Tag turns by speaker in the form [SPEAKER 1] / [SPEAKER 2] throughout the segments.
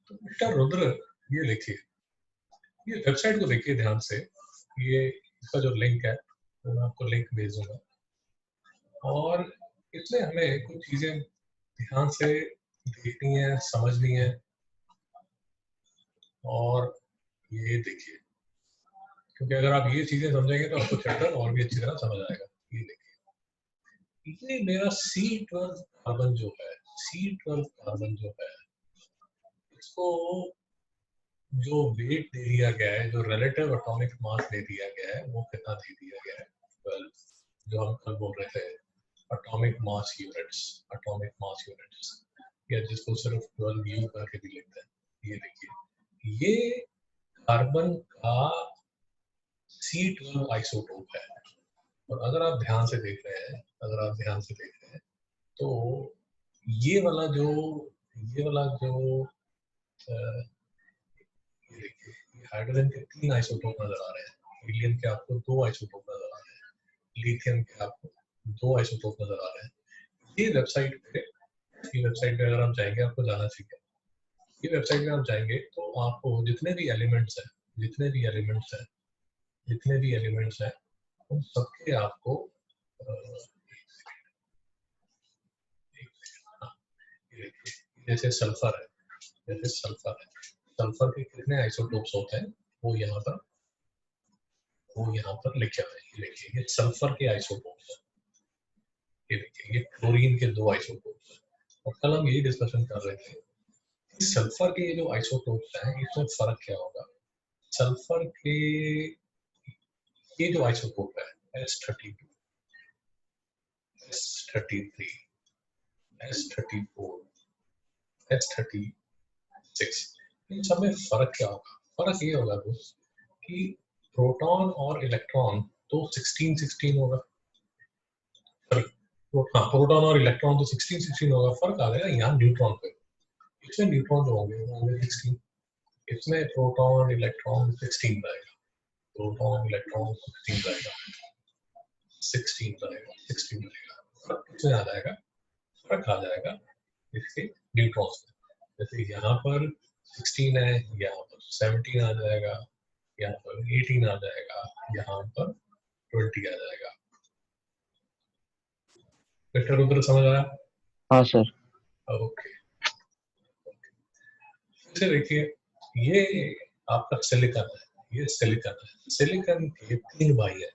[SPEAKER 1] तो मिस्टर रुद्र, ये लिखिए, ये वेबसाइट को देखिए ध्यान से, ये इसका जो लिंक है वो मैं आपको लिंक भेज दूंगा, और इसमें हमें कुछ चीजें ध्यान से देखनी है, समझनी है। और ये देखिए, क्योंकि अगर आप ये चीजें समझेंगे तो आपको चैप्टर और भी अच्छी तरह समझ आएगा। ये देखिए, ये मेरा C12 कार्बन जो है, C12 कार्बन जो है, इसको जो वेट दे दिया गया है, जो रिलेटिव एटॉमिक मास दे दिया गया है, वो कितना दे दिया गया है? 12, जो हम कल बोल रहे थे, atomic mass units, atomic mass units, या जिसको सिर्फ 12 U करके भी लिखते हैं। ये देखिए, ये कार्बन का C12 आइसोटोप है। और अगर आप ध्यान से देख रहे हैं, अगर आप ध्यान से देख रहे हैं, तो ये वाला जो ये देखिए, ये हाइड्रोजन के 3 आइसोटोप नजर आ रहे हैं, हीलियम के आपको 2 आइसोटोप नजर आ रहे हैं, लिथियम के आपको 2 आइसोटोप नजर आ रहे हैं। ये वेबसाइट पे अगर हम जाएंगे, आपको जाना चाहिए, ये वेबसाइट पे हम जाएंगे तो आपको जितने भी एलिमेंट्स हैं उन सबके आपको जैसे सल्फर है, सल्फर के कितने आइसोटोप्स होते हैं वो यहाँ पर लिखे हुए हैं। ये देखिए, ये सल्फर के आइसोटोप्स हैं। ये देखिए, ये क्लोरीन के 2 आइसोटोप्स हैं। और कल हम यही डिस्कशन कर रहे थे, सल्फर के ये जो आइसोटोप्स हैं, इसमें फर्क क्या होगा? सल्फर के ये जो आइसोटोप है, S32, S33, S34, S36, इन सब में फर्क क्या होगा? फर्क ये होगा दोस्त कि प्रोटॉन और इलेक्ट्रॉन तो 16-16 होगा। हाँ, प्रोटॉन और इलेक्ट्रॉन तो 16-16 होगा। फर्क आ जाएगा यहाँ न्यूट्रॉन पे। इसमें न्यूट्रॉन जो होंगे वो होंगे 16, इसमें प्रोटॉन इलेक्ट्रॉन 16 रहेगा, प्रोटॉन इलेक्ट्रॉन 16 रहेगा, 16 रहेगा। फर्क किसमें आ जाएगा? फर्क आ जाएगा इसके न्यूट्रॉन्स में। जैसे यहाँ पर 16 है, यहाँ पर 17 आ जाएगा, यहाँ पर 18 आ जाएगा, यहाँ पर 20 आ जाएगा। मिस्टर रुद्र, समझ आया?
[SPEAKER 2] हाँ सर।
[SPEAKER 1] ओके, फिर देखिए, ये आपका सिलिकॉन है, ये सिलिकॉन के 3 भाई है।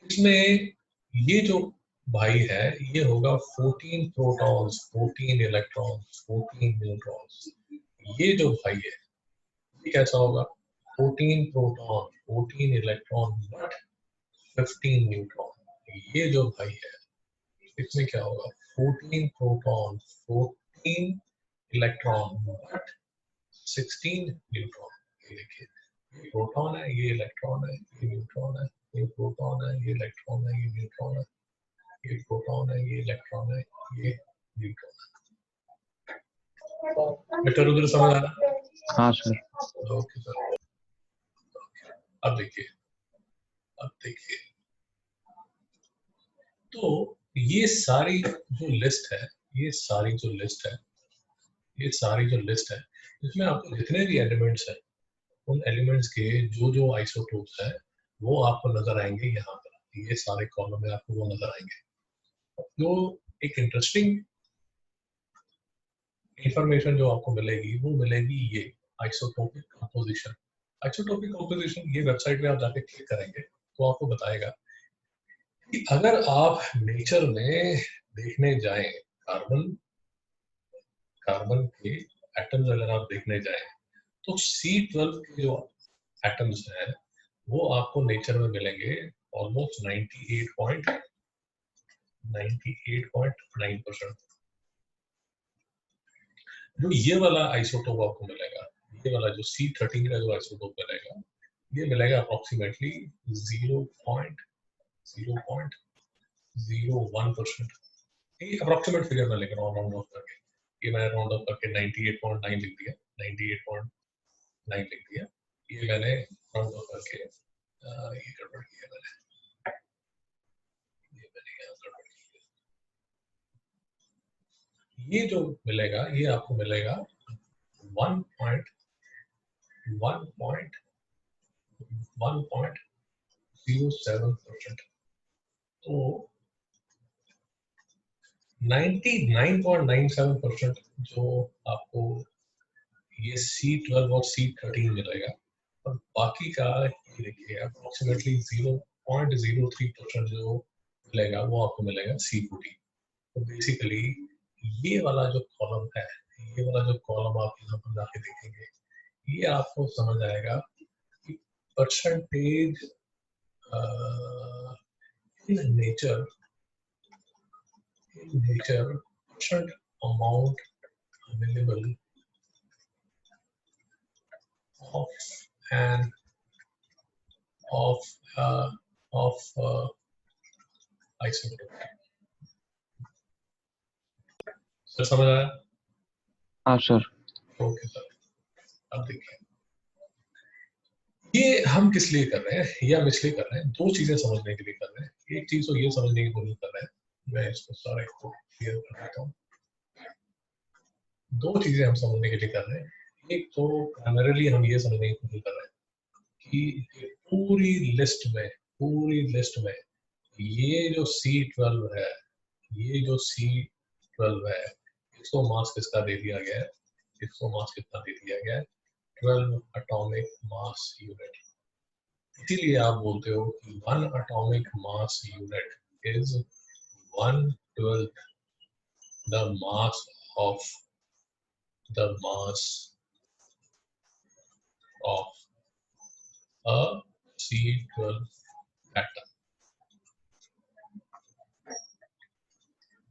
[SPEAKER 1] इसमें ये जो भाई है, ये होगा 14 प्रोटॉन्स, 14 इलेक्ट्रॉन्स, 14 न्यूट्रॉन्स। ये जो भाई है, ये कैसा होगा? 14 प्रोटॉन, 14 इलेक्ट्रॉन, बट 15 न्यूट्रॉन। ये जो भाई है, इसमें क्या होगा? 14 प्रोटॉन, 14 इलेक्ट्रॉन, बट 16 न्यूट्रॉन। ये देखिए, ये प्रोटॉन है, ये इलेक्ट्रॉन है, ये न्यूट्रॉन है, ये प्रोटॉन है, ये इलेक्ट्रॉन है, ये न्यूट्रॉन है, ये प्रोटॉन है, ये इलेक्ट्रॉन है, ये न्यूट्रॉन है। बेटा रुद्र, समझ आ रहा?
[SPEAKER 2] हाँ सर।
[SPEAKER 1] Okay sir. अब देखिए, तो ये सारी जो लिस्ट है, इसमें आपको जितने भी एलिमेंट्स हैं, उन एलिमेंट्स के जो आइसोटोप्स हैं, वो आपको नजर आएंगे यहाँ पर। ये सारे कॉलम में आपको वो नजर आएंगे। जो एक इंटरेस्टिंग इंफॉर्मेशन जो आपको मिलेगी, वो मिलेगी ये आइसोटोपिक कंपोजिशन। ये वेबसाइट पे आप जाके क्लिक करेंगे तो आपको बताएगा कि अगर आप नेचर में देखने जाएं, कार्बन के एटम्स अगर आप देखने जाएं, तो C12 के जो एटम्स हैं वो आपको नेचर में मिलेंगे ऑलमोस्ट 98.9%। जो ये वाला आइसोटोप आपको मिलेगा, ये वाला जो C13 का जो आइसोटोप मिलेगा, ये मिलेगा अप्रोक्सीमेटली 0.01%। ये अप्रोक्सीमेट फिगर में लिख रहा हूँ, राउंड ऑफ करके। ये मैंने राउंड ऑफ करके 98.9 लिख दिया, 98.9 लिख दिया। ये मैंने राउंड ऑफ करके ये गड़बड़ किया मैंने, ये मैंने यहाँ गड़बड़ किया। ये जो मिलेगा ये आपको मिलेगा 1.07%। तो 99.97% जो आपको ये C12 और C13 मिलेगा, और बाकी का ये देखिए अप्रोक्सीमेटली 0.03% जो मिलेगा वो आपको मिलेगा C14। तो बेसिकली ये वाला जो कॉलम है, ये वाला जो कॉलम आप यहाँ पर जाके देखेंगे, ये आपको समझ आएगा कि percentage in nature percent amount available of an of isotope। Sir समझ आया?
[SPEAKER 2] हाँ सर।
[SPEAKER 1] ओके सर, अब देखिए ये हम किस लिए कर रहे हैं, ये हम इसलिए कर रहे हैं, दो चीजें समझने के लिए कर रहे हैं। एक चीज तो ये समझने की कोशिश कर रहे हैं, मैं इसको सारा इसको क्लियर कर देता हूँ। दो चीजें हम समझने के लिए कर रहे हैं। एक तो प्राइमरीली हम ये समझने की कोशिश कर रहे हैं कि पूरी लिस्ट में ये जो C12 है, ये जो C12 है, इसको मास किसका दे दिया गया है? इसको मास कितना दे दिया गया है? 12 एटॉमिक मास यूनिट। इसीलिए आप बोलते हो कि 1 atomic mass unit is 1/12 the mass of a C12 atom.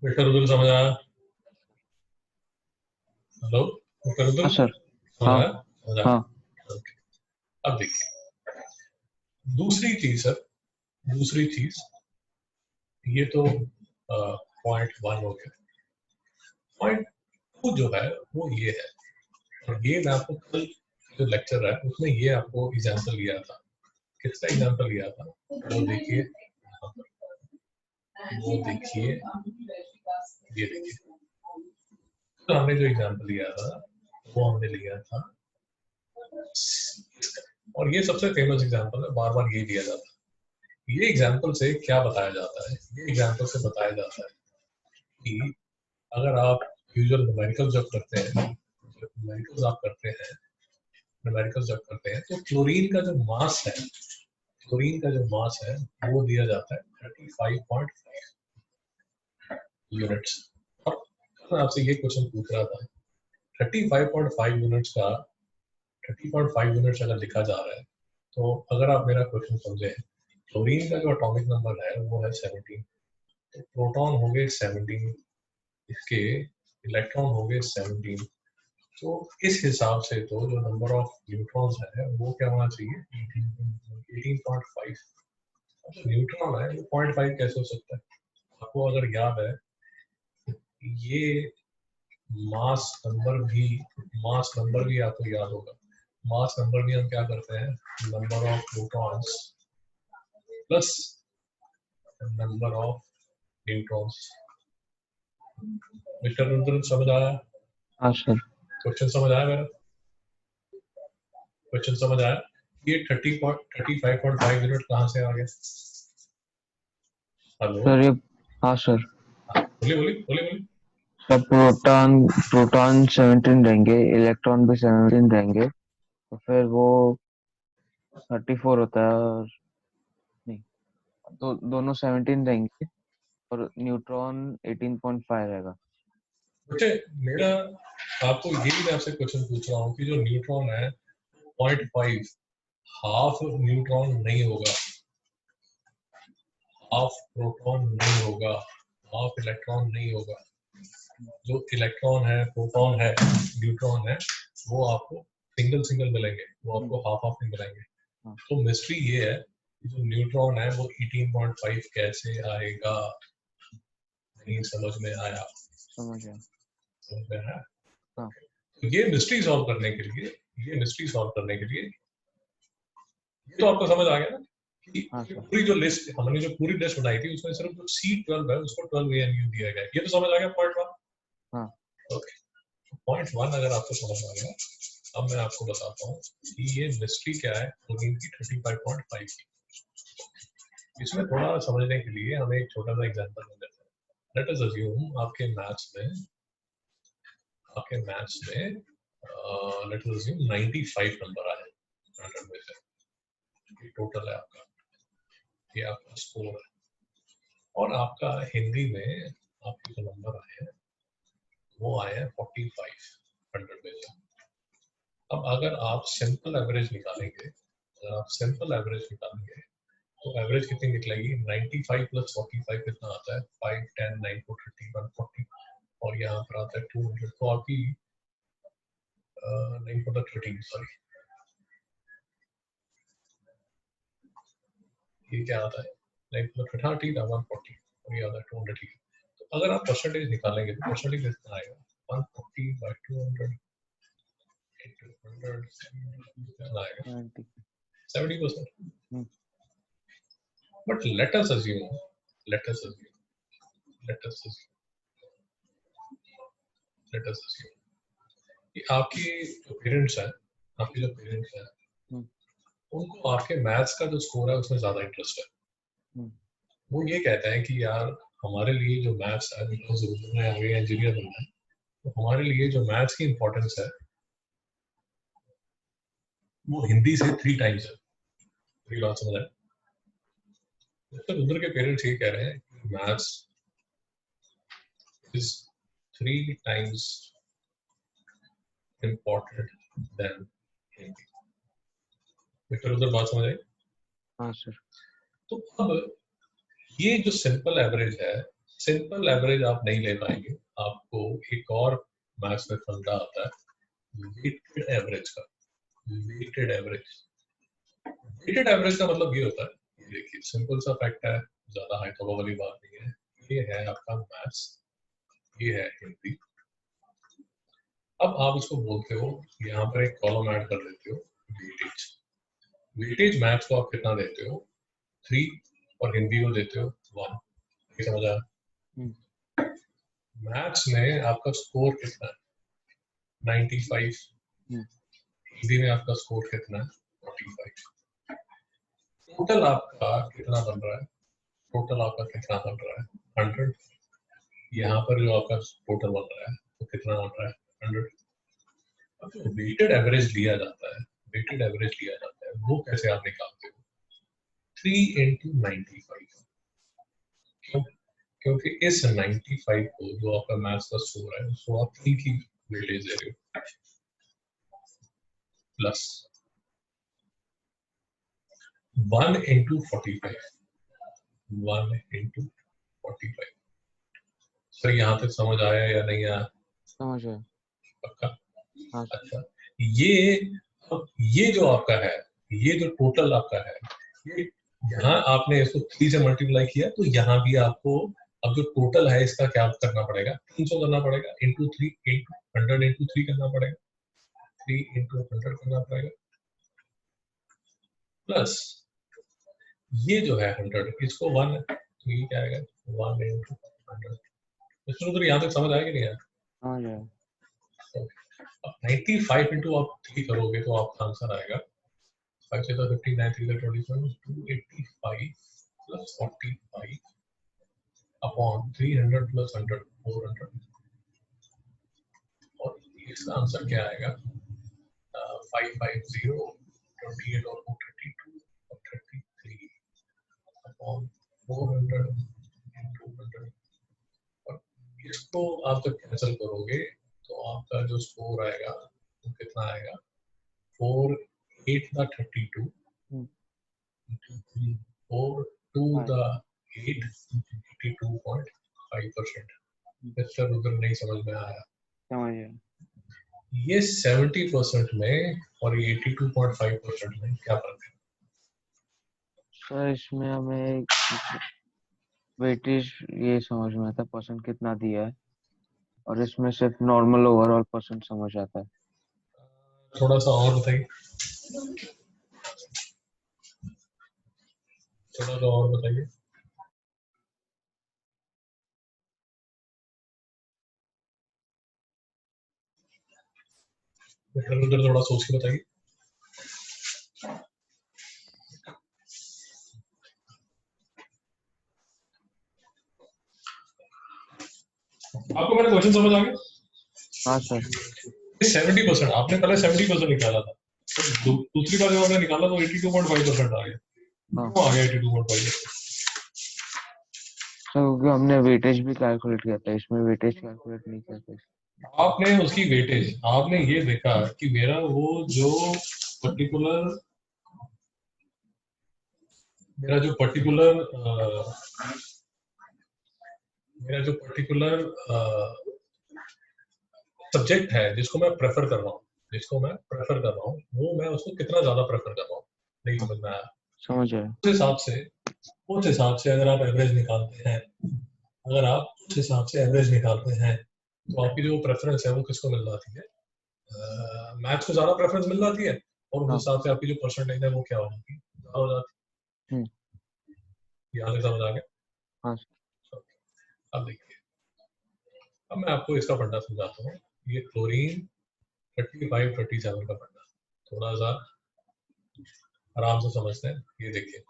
[SPEAKER 1] Mister Rudul समझ आया? हेलो मिस्टर रुदुल,
[SPEAKER 2] हाँ सर।
[SPEAKER 1] समझ
[SPEAKER 2] हाँ
[SPEAKER 1] आया? समझ आया?
[SPEAKER 2] हाँ
[SPEAKER 1] ओके, अब देखिए दूसरी चीज ये तो पॉइंट 1 हो गया। पॉइंट 2 जो है वो ये है, और ये मैं आपको कल जो लेक्चर है उसमें ये आपको एग्जांपल लिया था। किसका एग्जांपल लिया था? वो देखिए, ये देखिए, तो हमने जो एग्जांपल लिया था वो हमने लिया था, और ये सबसे फेमस एग्जांपल है, बार बार ये दिया जाता है। ये एग्जांपल से क्या बताया जाता है? ये एग्जांपल से बताया जाता है कि अगर आप यूजुअल न्यूमेरिकल जब करते हैं, तो क्लोरीन का जो मास है वो दिया जाता है 35.5 यूनिट्स। और मैं आपसे ये क्वेश्चन पूछ रहा था, 35.5 यूनिट्स का 30.5 यूनिट्स अगर लिखा जा रहा है, तो अगर आप मेरा क्वेश्चन समझे, क्लोरीन का जो एटॉमिक नंबर है वो है 17, तो प्रोटॉन हो गए 17, इसके इलेक्ट्रॉन हो गए 17, तो इस हिसाब से तो जो नंबर ऑफ न्यूट्रॉन्स है वो क्या होना चाहिए? 18.5। जो न्यूट्रॉन है वो 0.5 कैसे हो सकता है? आपको अगर याद है, ये मास नंबर भी आपको याद होगा। मास नंबर भी हम क्या करते हैं? Number of protons plus number of neutrons. Mister Rudra समझ आया?
[SPEAKER 2] हाँ सर।
[SPEAKER 1] क्वेश्चन समझ आया मेरा? क्वेश्चन समझ आया? ये 35.5 यूनिट कहाँ से आ गया? हेलो,
[SPEAKER 2] सर ये हाँ सर।
[SPEAKER 1] बोलिए।
[SPEAKER 2] सर प्रोटॉन 17 रहेंगे, इलेक्ट्रॉन भी 17 रहेंगे, तो फिर वो 34 होता है। और नहीं, तो दोनों 17 रहेंगे और न्यूट्रॉन 18.5 रहेगा।
[SPEAKER 1] बेटे मेरा आपको यही मैं आपसे क्वेश्चन पूछ रहा हूँ कि जो न्यूट्रॉन है 0.5, हाफ न्यूट्रॉन नहीं होगा, हाफ प्रोटॉन नहीं होगा, हाफ इलेक्ट्रॉन नहीं होगा। जो इलेक्ट्रॉन है, प्रोटॉन है, न्यूट्रॉन है, वो आपको सिंगल मिलेंगे, वो आपको हाफ नहीं मिलेंगे।
[SPEAKER 2] हाँ।
[SPEAKER 1] तो मिस्ट्री ये है कि जो न्यूट्रॉन है वो 18.5 कैसे आएगा? नहीं समझ में आया?
[SPEAKER 2] समझ गया।
[SPEAKER 1] समझ में आया?
[SPEAKER 2] हाँ।
[SPEAKER 1] तो ये मिस्ट्री सॉल्व करने के लिए ये तो आपको समझ आ गया ना कि
[SPEAKER 2] हाँ सर।
[SPEAKER 1] पूरी जो लिस्ट हमने जो पूरी लिस्ट बनाई थी उसमें सिर्फ जो C12 है उसको 12 ANU दिया गया। ये तो समझ आ गया पॉइंट 1।
[SPEAKER 2] हाँ।
[SPEAKER 1] ओके, पॉइंट 1 अगर आपको समझ में आ गया, अब मैं आपको बताता हूँ कि ये मिस्ट्री क्या है प्लगइन की 35.5 की। इसमें थोड़ा समझने के लिए हमें एक छोटा सा एग्जांपल ले लेते हैं। लेट अस अज्यूम आपके मैथ्स में लेट अस अज्यूम 95 नंबर आए 100 में से, ये टोटल है आपका, ये आपका स्कोर है। और आपका हिंदी में आपके जो नंबर आए हैं वो आए हैं 45 100 में से। अब अगर आप सिंपल एवरेज निकालेंगे, तो एवरेज कितनी निकलेगी? 95 प्लस 45 कितना आता है? 5 10 9 4 30 140, और यहाँ पर आता है 200। तो आपकी 9 4 13, सॉरी, ये क्या आता है? 9 4 30 था 140, और ये आता है 200। ठीक है, तो अगर आप परसेंटेज निकालेंगे तो परसेंटेज कितना आएगा? 140 बाय 200 into 100 कितना आएगा?
[SPEAKER 2] 90।
[SPEAKER 1] 70%।
[SPEAKER 2] हम्म,
[SPEAKER 1] But let us assume, let us assume, let us assume कि आपके जो पेरेंट्स हैं,
[SPEAKER 2] हम्म,
[SPEAKER 1] उनको आपके मैथ्स का जो स्कोर है उसमें ज्यादा इंटरेस्ट है।
[SPEAKER 2] हम्म,
[SPEAKER 1] वो ये कहते हैं कि यार हमारे लिए जो मैथ्स है, बिकॉज उन्होंने आगे इंजीनियर बनना है, तो हमारे लिए जो मैथ्स की इंपॉर्टेंस है वो हिंदी से 3 टाइम्स है। मेरी बात समझ आए? तो उधर के पेरेंट्स ये कह रहे हैं कि maths is 3 times important then Hindi. Mister उधर बात समझ आई?
[SPEAKER 2] हाँ सर।
[SPEAKER 1] तो अब ये जो सिंपल एवरेज है, सिंपल एवरेज आप नहीं ले पाएंगे। आपको एक और मैथ्स में फंडा आता है वेटेड एवरेज का। वेटेड एवरेज, वेटेड एवरेज का मतलब ये होता है, ये देखिए सिंपल सा फैक्ट है, ज्यादा हाई तो वाली बात नहीं है। ये है आपका मैथ्स, ये है हिंदी। अब आप इसको बोलते हो, यहाँ पर एक कॉलम ऐड कर देते हो वेटेज। वेटेज मैथ्स को आप कितना देते हो? 3, और हिंदी को देते हो 1। ये समझ आया?
[SPEAKER 2] हम्म,
[SPEAKER 1] मैथ्स में आपका स्कोर कितना है? 95।
[SPEAKER 2] हम्म,
[SPEAKER 1] हिंदी में आपका स्कोर कितना है? 45। टोटल आपका कितना बन रहा है? टोटल आपका कितना बन रहा है? 100। यहाँ पर जो आपका टोटल बन रहा है तो कितना बन रहा है? 100। अब जो वेटेड एवरेज लिया जाता है, वेटेड एवरेज लिया जाता है, वो कैसे आप निकालते हो? 3 into 95। क्यों? क्योंकि इस 95 को, जो आपका मैथ्स का स्कोर है, उसको आप 3 की वेटेज दे रहे हो, प्लस 1 into 45। 1 into 45। सर यहाँ तक समझ आया या नहीं आया?
[SPEAKER 2] समझ गया।
[SPEAKER 1] पक्का?
[SPEAKER 2] हाँ सर।
[SPEAKER 1] अच्छा, ये अब ये जो आपका है, ये जो टोटल आपका है, ये यहाँ आपने इसको 3 से मल्टीप्लाई किया, तो यहाँ भी आपको अब जो टोटल है इसका क्या करना पड़ेगा? 300 करना पड़ेगा, इंटू 3 इंटू 100 इंटू 3 करना पड़ेगा, 3 इंटू 100 करना पड़ेगा, प्लस ये जो है 100, इसको 1, तो ये क्या आएगा? 1 इंटू 100। इसमें तो यहाँ तक समझ आएगी नहीं यार?
[SPEAKER 2] समझ गया।
[SPEAKER 1] अब 95 इंटू आप 3 करोगे तो आपका आंसर आएगा 5 से 15 9 3 27 285 प्लस 45 अपॉन 300 प्लस 100 400। और इसका आंसर क्या आएगा? 550 28 और 32 और 33 अपॉन 400 into 100। और इसको आप जब कैंसिल करोगे तो आपका जो स्कोर आएगा वो कितना आएगा? 4 8 the 32
[SPEAKER 2] हम्म,
[SPEAKER 1] 4 2
[SPEAKER 2] हाँ,
[SPEAKER 1] the 8 82.5%।
[SPEAKER 2] हम्म,
[SPEAKER 1] सर उधर नहीं समझ में आया?
[SPEAKER 2] समझ गया।
[SPEAKER 1] ये 70% में और ये 82.5% में क्या फर्क है?
[SPEAKER 2] सर इसमें हमें वेटेज ये समझ में आता है, परसेंट कितना दिया है, और इसमें सिर्फ नॉर्मल ओवरऑल परसेंट समझ आता है।
[SPEAKER 1] थोड़ा सा और बताइए, थोड़ा सा और बताइए। इधर उधर थोड़ा सोच के बताइए। आपको मेरा क्वेश्चन समझ आ गया?
[SPEAKER 2] हाँ सर।
[SPEAKER 1] 70%, आपने पहले 70% निकाला था, तो दूसरी बार जब आपने निकाला तो 82.5% आ गया।
[SPEAKER 2] हाँ
[SPEAKER 1] क्यों आ गया 82.5?
[SPEAKER 2] सर, क्योंकि हमने वेटेज भी कैलकुलेट किया था, इसमें वेटेज कैलकुलेट नहीं किया था।
[SPEAKER 1] आपने उसकी वेटेज, आपने ये देखा कि मेरा वो जो पर्टिकुलर मेरा जो पर्टिकुलर मेरा जो पर्टिकुलर सब्जेक्ट है जिसको मैं प्रेफर कर रहा हूँ, वो मैं उसको कितना ज्यादा प्रेफर कर रहा हूँ, नहीं
[SPEAKER 2] हाँ
[SPEAKER 1] समझ में आया?
[SPEAKER 2] समझ आया।
[SPEAKER 1] उस हिसाब से अगर आप एवरेज निकालते हैं, तो आपकी जो प्रेफरेंस है वो किसको मिल जाती है? मैथ्स को ज्यादा प्रेफरेंस मिल जाती है, और उस
[SPEAKER 2] हाँ।
[SPEAKER 1] हिसाब से आपकी जो परसेंटेज है वो क्या हो जाती है? ज्यादा हो जाती
[SPEAKER 2] हम्म।
[SPEAKER 1] है। यहाँ से समझ आ गया?
[SPEAKER 2] हाँ
[SPEAKER 1] अब देखिए, अब मैं आपको इसका फंडा समझाता हूँ। ये क्लोरीन 35-37 का फंडा थोड़ा सा आराम से समझते हैं। ये देखिए,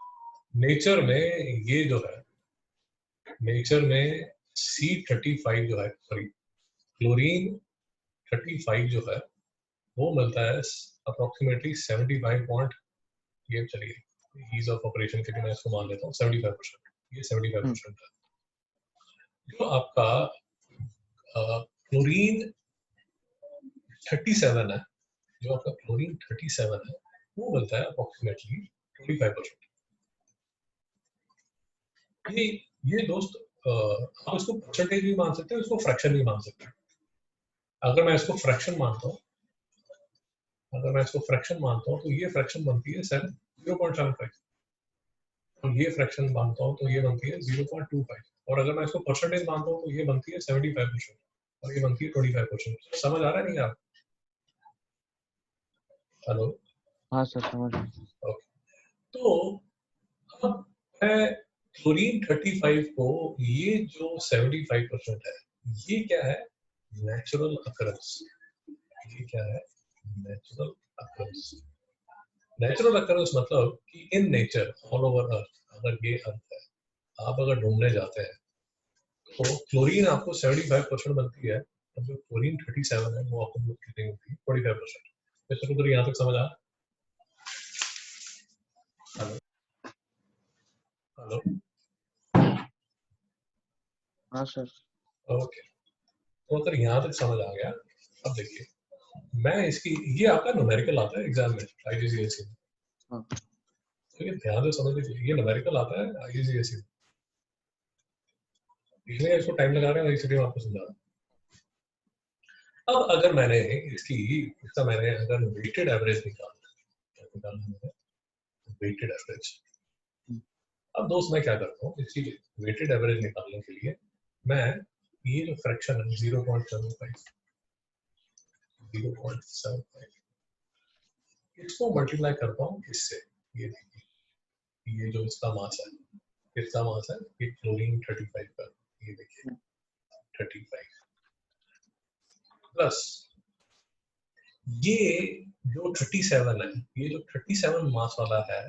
[SPEAKER 1] नेचर में ये जो है, नेचर में C35 जो है, सॉरी, क्लोरीन 35 जो है वो मिलता है अप्रोक्सीमेटली 75 पॉइंट, ये चलिए ईज ऑफ ऑपरेशन के लिए मैं इसको मान लेता हूँ 75%। ये 75% है। जो आपका क्लोरीन 37 है, जो आपका क्लोरीन 37 है, वो मिलता है अप्रोक्सीमेटली 25%। ये दोस्त, आप इसको परसेंटेज भी मान सकते हो, इसको फ्रैक्शन भी मान सकते हो। अगर मैं इसको फ्रैक्शन मानता हूँ तो ये फ्रैक्शन बनती है 0.75, और ये फ्रैक्शन मानता हूँ तो ये बनती है 0.25, और अगर मैं इसको परसेंटेज मानता हूँ तो ये बनती है 75%, और ये बनती है 25%। समझ आ रहा है नहीं आप? हेलो?
[SPEAKER 2] हाँ सर, समझ आया।
[SPEAKER 1] ओके। तो अब मैं क्लोरीन 35 को, ये जो 75% है, ये क्या है? Natural occurrence. ये क्या है? Natural occurrence. नेचुरल अकरेंस मतलब कि in nature all over earth, अगर ये अर्थ है, आप अगर ढूंढने जाते हैं तो क्लोरीन आपको 75% बनती है, और जो क्लोरीन 37 है वो आपको कितनी होती है? 25%। तो उधर यहाँ तक समझ आ? हेलो? हेलो?
[SPEAKER 2] हाँ सर।
[SPEAKER 1] ओके, तो अगर यहाँ तक समझ आ गया, अब देखिए, मैं इसकी, ये आपका न्यूमेरिकल आता है एग्जाम में आईजीसीएसई में,
[SPEAKER 2] हाँ
[SPEAKER 1] तो ये ध्यान से समझ लीजिए, ये न्यूमेरिकल आता है आईजीसीएसई में, इसलिए इसको टाइम लगा रहे हैं, इसलिए मैं आपको समझा रहा हूँ। अब अगर मैंने इसका मैंने अगर वेटेड एवरेज निकालना, वेटेड एवरेज,
[SPEAKER 2] हम्म,
[SPEAKER 1] अब दोस्त मैं क्या करता हूँ, इसकी वेटेड एवरेज निकालने के लिए मैं ये जो फ्रैक्शन है 0.75 इसको मल्टीप्लाई करता हूँ इससे। ये देखिए, ये जो इसका मास है, ये क्लोरीन 35 का, ये देखिए 35 प्लस ये जो 37 है, ये जो 37 मास वाला है,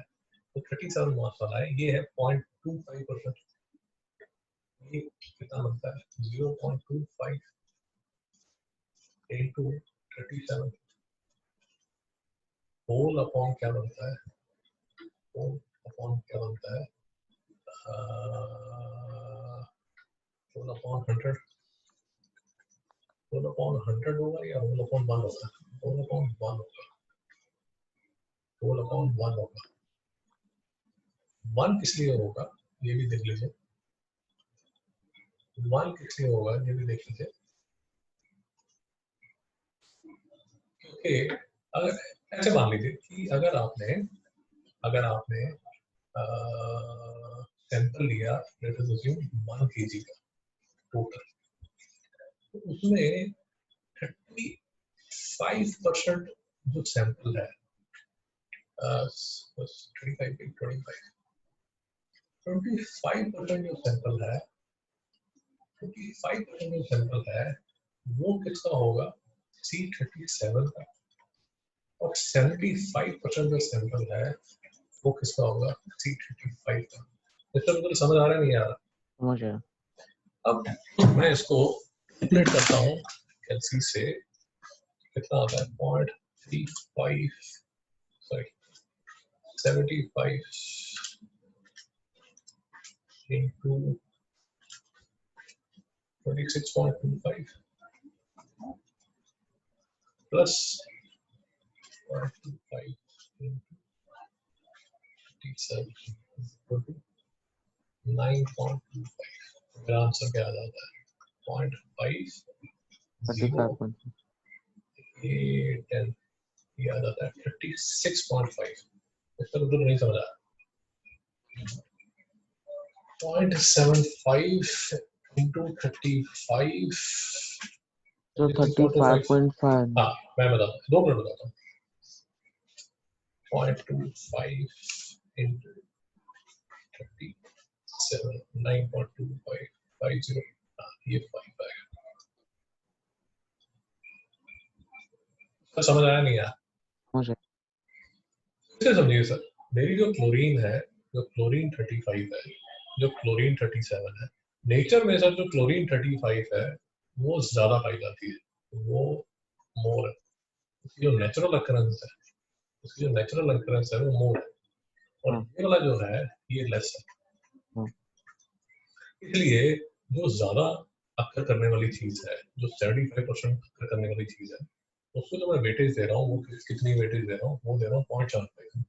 [SPEAKER 1] तो 37 मास वाला है, ये है 0.25%। ये कितना बनता है? 0.25 इंटू 37 होल अपॉन क्या बनता है? होल अपॉन क्या बनता है? होल अपॉन 100, होल अपॉन 100 होगा या होल अपॉन 1 होगा? होल अपॉन 1 होगा, होल अपॉन 1 होगा। 1 किस लिए होगा ये भी देख लीजिए, 1 किस लिए होगा ये भी देख लीजिए, क्योंकि अगर ऐसे मान लीजिए कि अगर आपने सैंपल लिया, लेट अस अज्यूम 1 kg का टोटल, तो उसमें 35% जो सैंपल है, 25% जो सैंपल है, 25% जो सैंपल है वो किसका होगा? C37 का। और 75% जो सैंपल है वो किसका होगा? C35 का। इसका मतलब समझ आ रहा है नहीं आ रहा?
[SPEAKER 2] समझ गया।
[SPEAKER 1] अब मैं इसको कैलकुलेट करता हूँ कैलसी से, कितना आता है? 0.35 sorry 75 into 26.25 plus 0.25 into 57 equal to 9.25। मेरा आंसर क्या आ जाता है? 0.50 10 ये आ जाता है 36.5। इसका मतलब नहीं समझ आया। 0.75 into 35
[SPEAKER 2] तो 35.5
[SPEAKER 1] हाँ मैं बताता हूँ, 2 मिनट बताता हूँ। 0.25 into 37 9.25 50 ये 5 आएगा। तो समझ आया नहीं आया?
[SPEAKER 2] समझ गया।
[SPEAKER 1] इसे समझिए सर, मेरी जो क्लोरीन है, जो क्लोरीन 35 है, जो क्लोरीन 37 है, नेचर में सर जो क्लोरीन 35 है वो ज्यादा पाई जाती है, वो मोर है। उसकी जो नेचुरल अकरेंस है, उसकी जो नेचुरल अकरेंस है वो मोर है, और
[SPEAKER 2] हाँ।
[SPEAKER 1] ये वाला जो है ये लेस है।
[SPEAKER 2] हाँ।
[SPEAKER 1] इसलिए जो ज्यादा अक्कर करने वाली चीज है, जो 75% अक्कर करने वाली चीज है, उसको जो मैं वेटेज दे रहा हूँ, वो कितनी वेटेज दे रहा हूँ? वो दे रहा हूँ 0.75।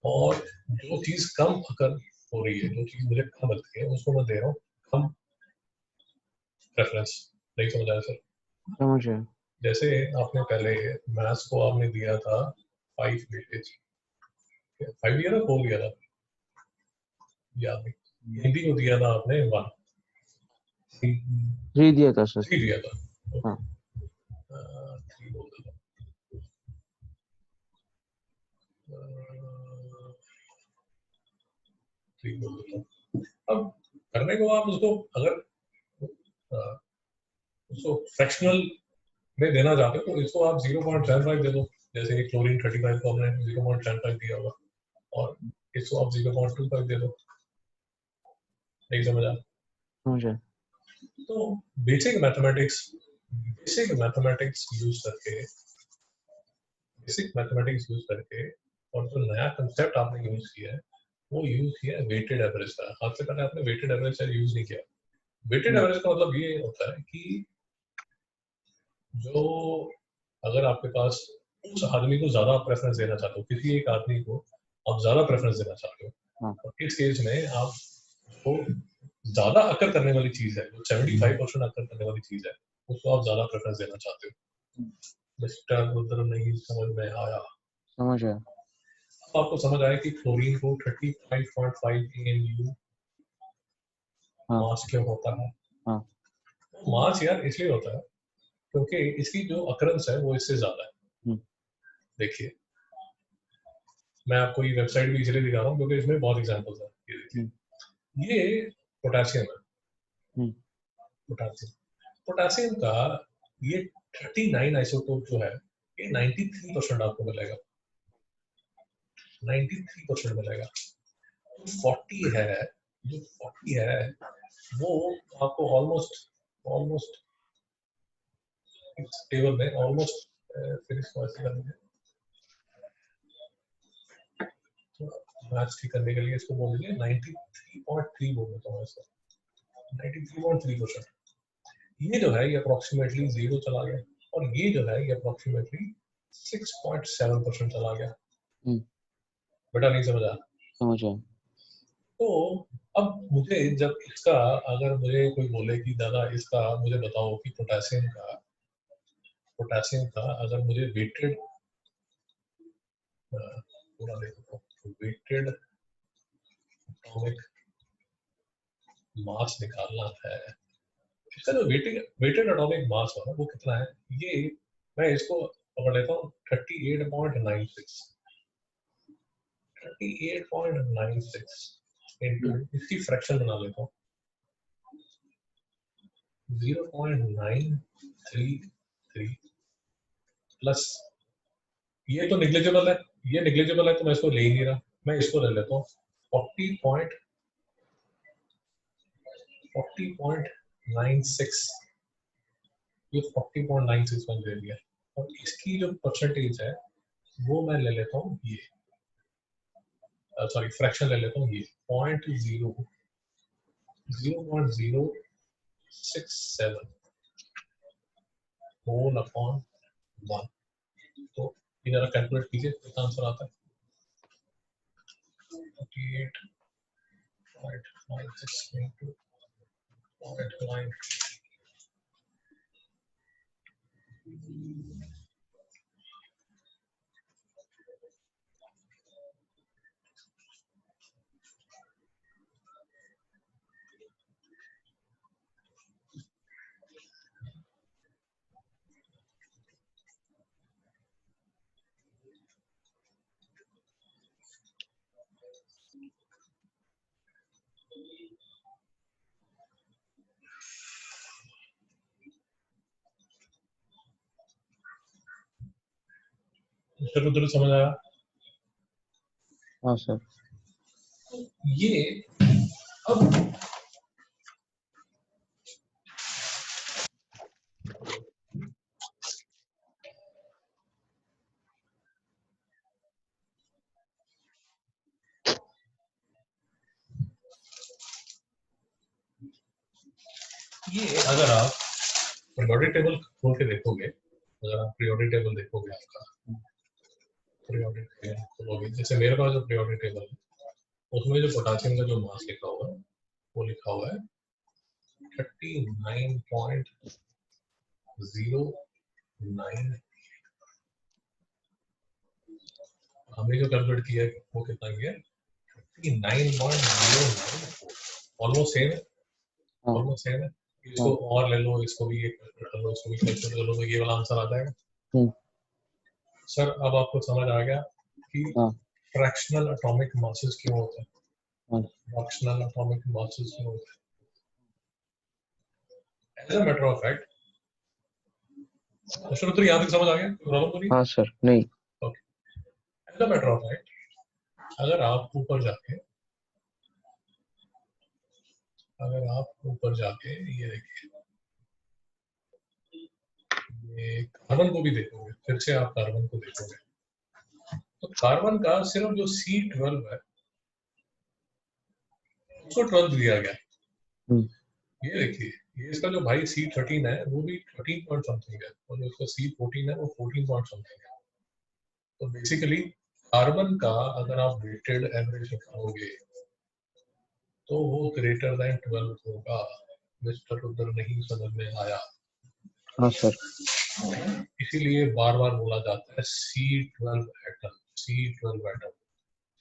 [SPEAKER 1] और जो चीज कम अकर हो रही है, जो चीज मुझे कम लगती है, उसको मैं दे रहा हूँ कम प्रेफरेंस। नहीं समझ आया सर?
[SPEAKER 2] समझ गया।
[SPEAKER 1] जैसे आपने पहले मैथ्स को आपने दिया था 5 वेटेज, 5 दिया था 4 दिया था, याद नहीं। हिंदी को दिया था आपने 1,
[SPEAKER 2] 3 दिया था सर।
[SPEAKER 1] 3 दिया था।
[SPEAKER 2] हाँ।
[SPEAKER 1] 3 बोल देता हूँ। 3 बोल देता हूँ। अब करने को आप उसको अगर उसको फ्रैक्शनल में देना चाहते हो तो इसको आप 0.75 दे दो। जैसे क्लोरीन 35 को हमने 0.75 दिया होगा, और इसको आप 0.25 दे दो। नहीं समझ आया?
[SPEAKER 2] समझ गया।
[SPEAKER 1] तो बेसिक मैथमेटिक्स यूज करके और जो नया कंसेप्ट आपने यूज किया है वो यूज किया है वेटेड एवरेज का। आज से पहले आपने वेटेड एवरेज का यूज नहीं किया। वेटेड एवरेज का मतलब ये होता है कि जो अगर आपके पास उस आदमी को ज्यादा प्रेफरेंस देना चाहते हो, किसी एक आदमी को आप ज्यादा प्रेफरेंस देना चाहते हो,
[SPEAKER 2] हाँ।
[SPEAKER 1] और इस केस में आपको ज्यादा अकर करने वाली चीज है, जो 75% अकर करने वाली चीज है, उसको आप ज्यादा प्रेफरेंस देना चाहते हो। मिस्टर उधर नहीं समझ में आया?
[SPEAKER 2] समझ गया।
[SPEAKER 1] तो आपको समझ आया कि क्लोरीन को 35.5 AMU
[SPEAKER 2] हाँ।
[SPEAKER 1] मास क्यों होता है?
[SPEAKER 2] हाँ।
[SPEAKER 1] मास यार इसलिए होता है क्योंकि इसकी जो अकरेंस है वो इससे ज्यादा है।
[SPEAKER 2] हम्म। देखिए,
[SPEAKER 1] मैं आपको ये वेबसाइट भी इसलिए दिखा रहा हूँ क्योंकि इसमें बहुत एग्जांपल्स है। ये देखिए, ये पोटेशियम है। पोटेशियम पोटेशियम का ये 39 आइसोटोप जो है, ये 93% आपको मिलेगा। 93% मिलेगा। जो 40 है, जो 40 है वो आपको ऑलमोस्ट ऑलमोस्ट इस टेबल में ऑलमोस्ट फिर इसको ऐसे करेंगे तो मैच ठीक करने के लिए इसको बोल दीजिए 93.3 बोल देता हूँ इसको। 93.3%। ये जो है ये अप्रोक्सीमेटली 0 चला गया, और ये जो है ये अप्रोक्सीमेटली 6.7% चला गया। बेटा नहीं समझा?
[SPEAKER 2] समझा।
[SPEAKER 1] तो अब मुझे जब इसका, अगर मुझे कोई बोले कि दादा इसका मुझे बताओ कि पोटेशियम का अगर मुझे वेटेड पूरा ले सकता हूँ, वेटेड एटॉमिक मास निकालना है, इसका जो वेटेड एटॉमिक मास है वो कितना है? ये मैं इसको पकड़ लेता हूँ 38.96 into इसकी फ्रैक्शन बना लेता हूँ 0.933 प्लस ये तो निग्लिजिबल है, ये निग्लिजिबल है तो मैं इसको ले ही नहीं रहा, मैं इसको ले लेता हूँ 40.96, ये 40.96 मैंने ले लिया और इसकी जो परसेंटेज है वो मैं ले लेता हूँ ये, सॉरी फ्रैक्शन ले लेता हूँ ये 0.067 होल अपॉन 1। तो ये जरा कैलकुलेट कीजिए कितना आंसर आता है। 48.96 into 0.9। चलो उधर समझ आया।
[SPEAKER 2] हाँ सर।
[SPEAKER 1] ये अब ये अगर आप पीरियोडिक टेबल खोल के देखोगे, अगर आप पीरियोडिक टेबल देखोगे, आपका पीरियोडिक टेबल खोलोगे, जैसे मेरे पास जो पीरियोडिक टेबल है उसमें जो पोटेशियम का जो मास लिखा हुआ है वो लिखा हुआ है 39.09। हमने जो कैलकुलेट किया है वो कितना किया है 39.094, ऑलमोस्ट सेम है, ऑलमोस्ट सेम है। इसको और ले लो, इसको भी कैलकुलेट कर लो, इसको भी कैलकुलेट कर लो, तो ये वाला आंसर आ जाएगा। सर अब आपको समझ आ गया कि फ्रैक्शनल एटॉमिक मासेस क्यों होते हैं, फ्रैक्शनल एटॉमिक मासेस क्यों होते हैं। As a matter of fact, sir तो यहाँ तक समझ आ गया, प्रॉब्लम तो नहीं?
[SPEAKER 2] हाँ सर, नहीं।
[SPEAKER 1] Okay, as a matter of fact, अगर आप ऊपर जाके ये देखिए, ये कार्बन को भी देखोगे, फिर से आप कार्बन को देखोगे तो कार्बन का सिर्फ जो C12 है उसको 12 दिया गया। ये देखिए, ये इसका जो भाई C13 है वो भी 13 पॉइंट समथिंग है और जो इसका C14 है वो 14 पॉइंट समथिंग है। तो बेसिकली कार्बन का अगर आप वेटेड एवरेज निकालोगे तो वो ग्रेटर देन 12 होगा। मिस्टर उधर नहीं समझ में आया?
[SPEAKER 2] हाँ सर।
[SPEAKER 1] इसीलिए बार बार बोला जाता है C12 एटम, C12 एटम।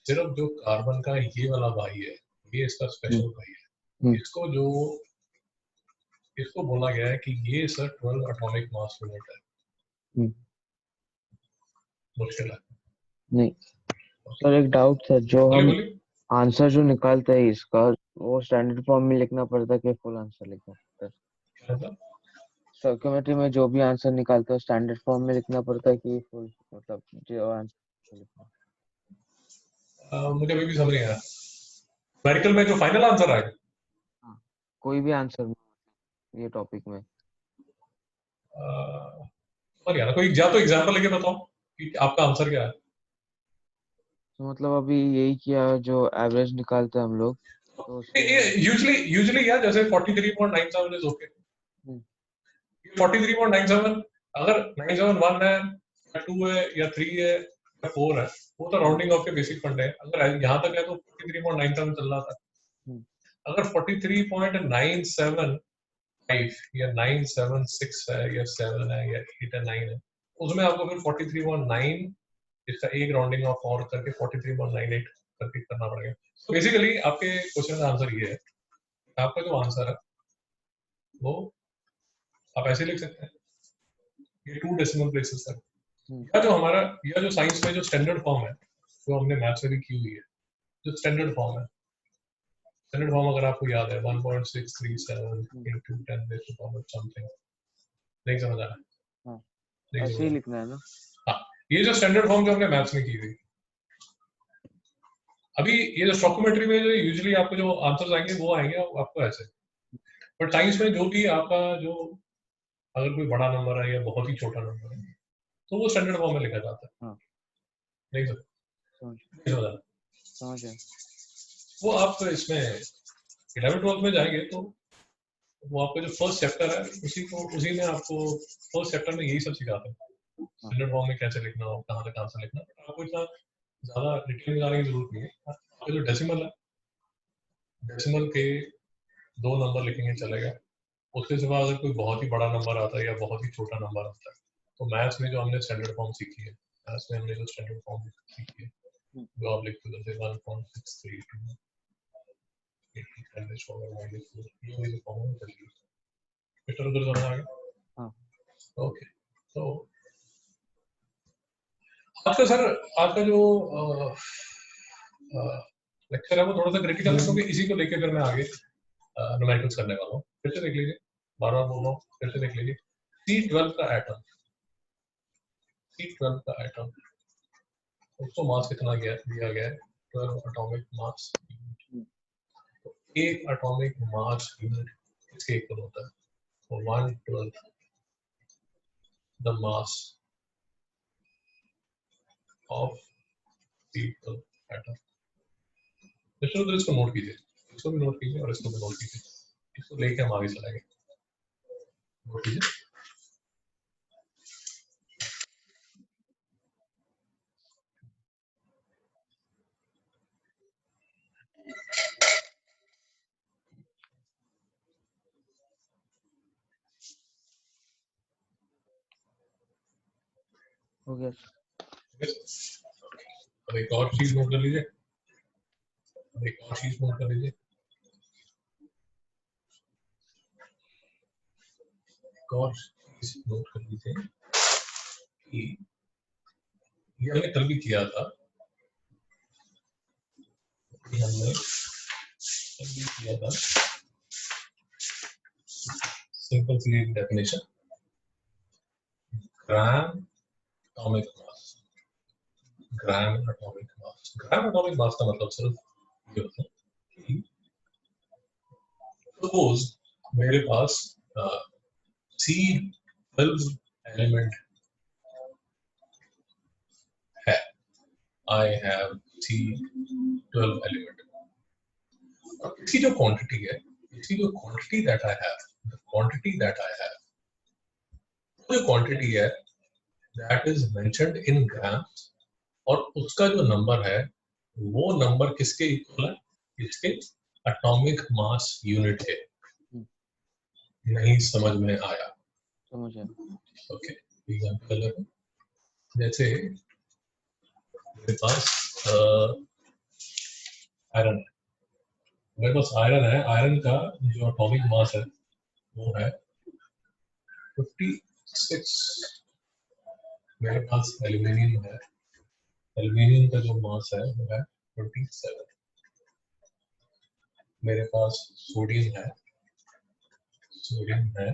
[SPEAKER 1] सिर्फ जो कार्बन का ये वाला भाई है, ये इसका स्पेशल भाई है, इसको बोला गया है कि ये सर 12 एटॉमिक मास यूनिट है। मुश्किल है
[SPEAKER 2] नहीं सर, एक डाउट था, जो हम आंसर जो निकालते हैं इसका, वो स्टैंडर्ड फॉर्म में लिखना पड़ता है कि फुल आंसर लिखना पड़ता है? सर्क्योमेट्री में जो भी आंसर निकालते हो स्टैंडर्ड फॉर्म में लिखना पड़ता है कि फुल, मतलब जो आंसर लिखना?
[SPEAKER 1] मुझे अभी भी समझ नहीं आया। न्यूमेरिकल में जो फाइनल आंसर आएगा,
[SPEAKER 2] कोई भी आंसर ये टॉपिक में,
[SPEAKER 1] कोई या तो एग्जांपल लेके बताओ कि आपका आंसर क्या है।
[SPEAKER 2] तो मतलब अभी यही किया, जो एवरेज निकालते हैं हम लोग, तो
[SPEAKER 1] यूजुअली यार जैसे 43.97 इज ओके। 43.97 अगर 971 है या 2 है या 3 है या 4 है, वो तो राउंडिंग ऑफ के बेसिक फंड है। अगर यहाँ तक है तो 43.97 चल रहा था। अगर 43.975 या 976 है या 7 है या 8 है 9 है, उसमें आपको फिर 43.9 इसका एक राउंडिंग ऑफ और करके 43.98 करके करना पड़ेगा। तो बेसिकली आपके क्वेश्चन का आंसर ये है, आपका जो आंसर है वो आप ऐसे लिख सकते हैं, ये 2 डेसिमल प्लेसेस है। या जो हमारा, या जो साइंस में जो स्टैंडर्ड फॉर्म है, जो हमने मैथ से भी की हुई है, जो स्टैंडर्ड फॉर्म है, स्टैंडर्ड फॉर्म अगर आपको याद है 1.637 into 10 raised to power something, नहीं समझ आ रहा है?
[SPEAKER 2] ऐसे ही लिखना है ना?
[SPEAKER 1] हाँ, ये जो स्टैंडर्ड फॉर्म जो हमने मैथ्स में की थी, अभी ये जो स्टोइकोमेट्री में जो यूजुअली आपको जो आंसर्स आएंगे वो आएंगे आपको ऐसे, पर साइंस में जो भी आपका जो अगर कोई बड़ा नंबर है या बहुत ही छोटा नंबर है तो वो स्टैंडर्ड फॉर्म में लिखा जाता है।
[SPEAKER 2] हाँ।
[SPEAKER 1] देख सकते
[SPEAKER 2] समझ गया।
[SPEAKER 1] वो आप इसमें 11th-12th में जाएंगे तो वो आपका जो फर्स्ट चैप्टर है उसी में आपको फर्स्ट चैप्टर में यही सब सिखाते हैं, स्टैंडर्ड फॉर्म में कैसे लिखना हो, कहाँ तक आंसर लिखना, आपको इतना ज्यादा डिटेल में जाने की जरूरत नहीं है। आपका जो डेसिमल है, डेसिमल के 2 नंबर लिखेंगे चलेगा, उसके सिवा अगर कोई बहुत ही बड़ा नंबर आता है या बहुत ही छोटा नंबर आता है तो मैथ्स में जो हमने स्टैंडर्ड फॉर्म सीखी है, मैथ्स में हमने जो स्टैंडर्ड फॉर्म सीखी है जो आप लिखते हो जैसे 1.632 ये जो फॉर्म है चलिए मिस्टर उधर समझ आ गया।
[SPEAKER 2] हाँ।
[SPEAKER 1] ओके, तो आपका सर आपका जो लेक्चर है वो थोड़ा सा क्रिटिकल है क्योंकि इसी को लेके फिर मैं आगे न्यूमेरिकल्स करने वाला हूँ। फिर से देख लीजिए, बार बार बोल रहा हूँ, फिर से देख लीजिए। C12 का एटम, C12 का एटम, उसको मास कितना दिया गया है? 12 एटॉमिक मास। तो एक एटॉमिक मास यूनिट किसके इक्वल होता है? तो 1/12 the mass of C12 atom. तो इसको नोट कीजिए, इसको भी नोट कीजिए और इसको भी नोट कीजिए, इसको लेके हम आगे चलेंगे। नोट कीजिए।
[SPEAKER 2] हो गया।
[SPEAKER 1] अब एक और चीज नोट कर लीजिए, एक और चीज नोट कर लीजिए, एक और चीज नोट कर लीजिए कि ये हमने कल भी किया था, हमने कल भी किया था सिंपल सी definition, gram atomic mass, gram atomic mass. Gram atomic mass का मतलब सिर्फ ये होता है कि सपोज मेरे पास C12 एलिमेंट है, I have C12 element. इसकी जो क्वांटिटी है, इसकी जो quantity that I have, the quantity that I have, वो जो क्वांटिटी है that is mentioned in grams, और उसका जो नंबर है वो नंबर किसके इक्वल है? इसके एटॉमिक मास यूनिट है। नहीं समझ में आया?
[SPEAKER 2] समझ गया।
[SPEAKER 1] ओके, एग्जांपल है जैसे मेरे पास आयरन है, मेरे पास आयरन है, आयरन का जो एटॉमिक मास है वो है 56। मेरे पास एल्यूमिनियम है, एल्यूमिनियम का जो मास है वो है 27। मेरे पास सोडियम है, सोडियम है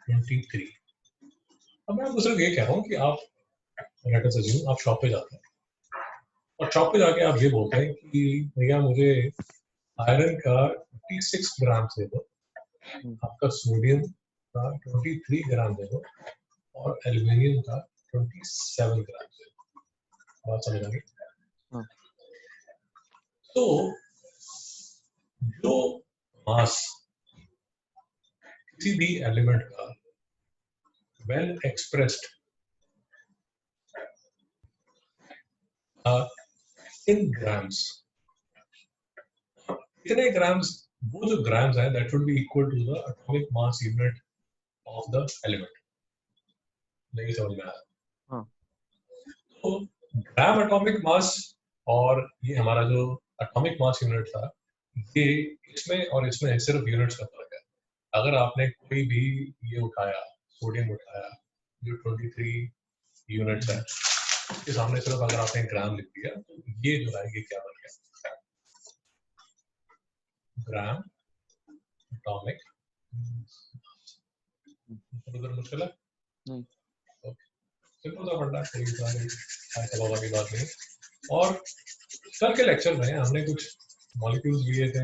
[SPEAKER 1] 23। अब मैं आपको सिर्फ ये कह रहा हूँ कि आप लेट अस अज्यूम आप शॉप पे जाते हैं और शॉप पे जाके आप ये बोलते हैं कि भैया मुझे आयरन का 56 ग्राम दे दो, आपका सोडियम का 23 ग्राम दे दो और एल्यूमिनियम का 27 ग्राम दे दो। बात समझ आ गई?
[SPEAKER 2] हाँ।
[SPEAKER 1] तो जो मास किसी भी एलिमेंट का when expressed in grams, इतने ग्राम्स, वो जो ग्राम्स है that should be equal to the atomic mass unit of the element। नहीं समझ में आया?
[SPEAKER 2] हाँ।
[SPEAKER 1] तो ग्राम एटॉमिक मास और ये हमारा जो एटॉमिक मास यूनिट था, ये इसमें और इसमें सिर्फ यूनिट्स का फर्क है। अगर आपने कोई भी ये उठाया, सोडियम उठाया जो 23 यूनिट्स है, उसके सामने सिर्फ अगर आपने ग्राम लिख दिया तो ये जो है ये क्या बन गया? Gram atomic. उधर मुश्किल है?
[SPEAKER 2] नहीं।
[SPEAKER 1] ओके, सिंपल सा फंडा है, कोई सारी वाली बात नहीं। और कल के लेक्चर में हमने कुछ मॉलिक्यूल्स लिए थे।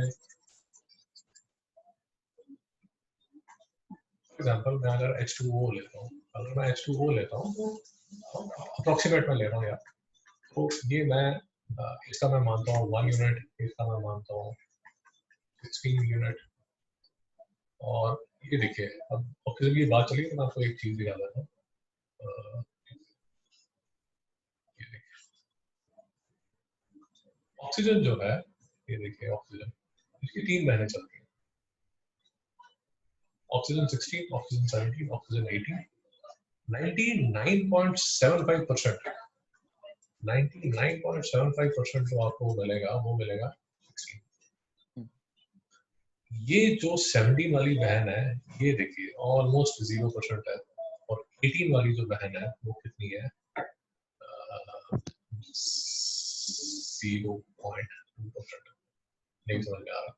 [SPEAKER 1] एग्जांपल मैं अगर H2O लेता हूँ, अगर मैं H2O लेता हूँ तो अप्रोक्सीमेट में ले रहा हूँ यार, तो ये मैं इसका मैं मानता हूँ 1 यूनिट, इसका मैं मानता हूँ 16 यूनिट। और ये देखिए, अब ऑक्सीजन की बात चली तो मैं आपको एक चीज दिखा देता हूँ। ऑक्सीजन जो है, ये देखिए ऑक्सीजन, इसकी 3 बहनें चलती हैं, ऑक्सीजन 16, ऑक्सीजन 17, ऑक्सीजन 18। 99.75% 99.75% जो आपको मिलेगा वो मिलेगा 16। ये जो 17 वाली बहन है, ये देखिए ऑलमोस्ट 0% है, और 18 वाली जो बहन है वो कितनी है, 0.2%। नहीं समझ में आ रहा?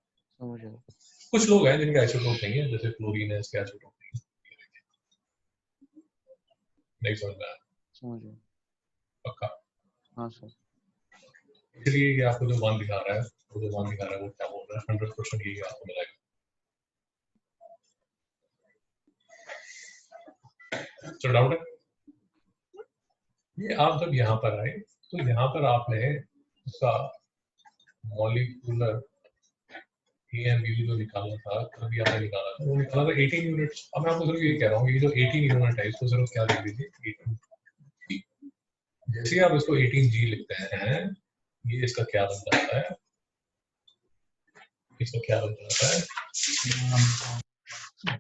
[SPEAKER 1] कुछ लोग हैं जिनके आइसोटोप नहीं है, जैसे क्लोरीन है, इसके आइसोटोप नहीं समझ में आ रहा? पक्का?
[SPEAKER 2] हाँ सर।
[SPEAKER 1] इसलिए ये आपको जो मान दिखा रहा है, वो जो मान दिखा रहा है वो क्या बोल रहा है, 100% यही आपको मिलेगा। तो डाउट है? ये आप जब यहाँ पर आए तो यहाँ पर आपने उसका मॉलिक्यूलर AMBV जो निकालना था, कभी आपने निकाला था, वो निकाला था 18 यूनिट्स। अब मैं आपको सिर्फ ये कह रहा हूँ, ये जो 18 यूनिट है इसको सिर्फ क्या लिख दीजिए, 18G। जैसे आप इसको 18G लिखते हैं, ये इसका क्या बन जाता है, इसका क्या बन जाता है,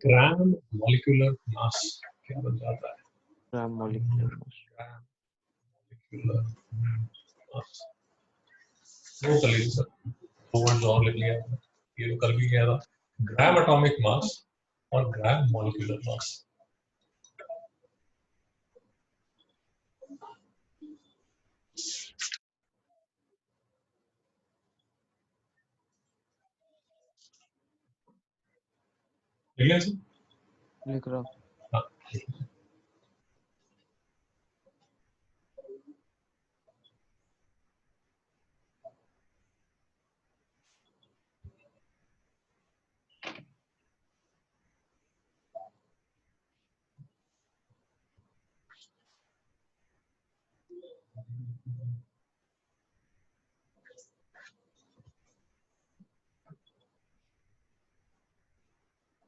[SPEAKER 1] ग्राम मॉलिक्यूलर मास क्या बन जाता है,
[SPEAKER 2] ग्राम मॉलिक्यूलर मास।
[SPEAKER 1] वो कर लीजिए सर, वर्ड्स और लिख लिया, ये तो कर भी गया था, ग्राम एटॉमिक मास और ग्राम मॉलिक्यूलर मास।
[SPEAKER 2] लिख रहा हूँ।
[SPEAKER 1] हाँ।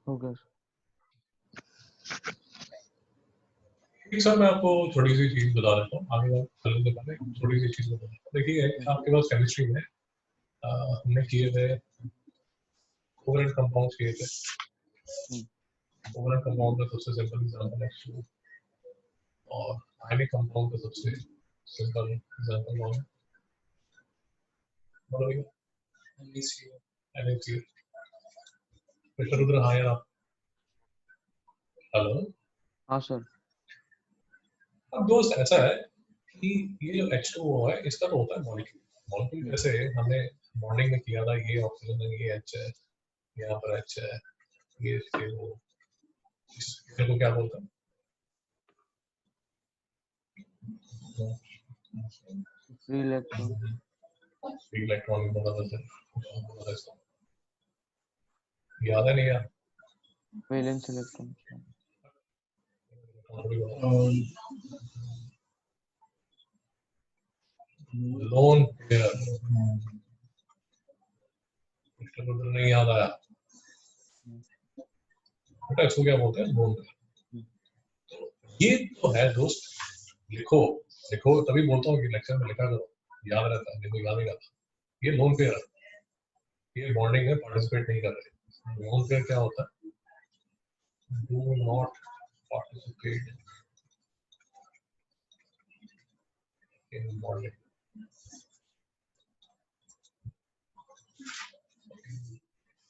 [SPEAKER 2] हो गया सर।
[SPEAKER 1] ठीक सर, मैं आपको थोड़ी सी चीज बता देता हूँ, आगे बात चलने से पहले थोड़ी सी चीज बता देता हूँ। देखिए आपके पास केमिस्ट्री में हमने किए थे कोवेलेंट कंपाउंड्स किए थे। कोवेलेंट कंपाउंड का सबसे सिंपल एग्जांपल है H2O, और आयनिक कंपाउंड का सबसे सिंपल एग्जांपल कौन है, बोलिए? NaCl। मिस्टर रुद्र, हाँ या आप? हेलो।
[SPEAKER 2] हाँ सर।
[SPEAKER 1] अब दोस्त ऐसा है कि ये जो H2O है, इसका तो होता है मॉलिक्यूल। मॉलिक्यूल जैसे हमने मॉर्निंग में किया था, ये ऑक्सीजन है, ये H है, यहाँ पर H है, ये इसके वो, इसको क्या बोलते हैं,
[SPEAKER 2] फ्री इलेक्ट्रॉन।
[SPEAKER 1] फ्री इलेक्ट्रॉन बोला था, याद है नहीं यार?
[SPEAKER 2] Valence electron.
[SPEAKER 1] लोन पेयर, नहीं याद आया बेटा, इसको क्या बोलते हैं, लोन पेयर। ये तो है दोस्त, लिखो लिखो, तभी बोलता हूँ कि लेक्चर में लिखा करो, याद रहता है, नहीं तो याद नहीं रहता। ये लोन पेयर है, ये बॉन्डिंग में पार्टिसिपेट नहीं कर रहे। लोन पेयर क्या होता है, do not participate in bonding.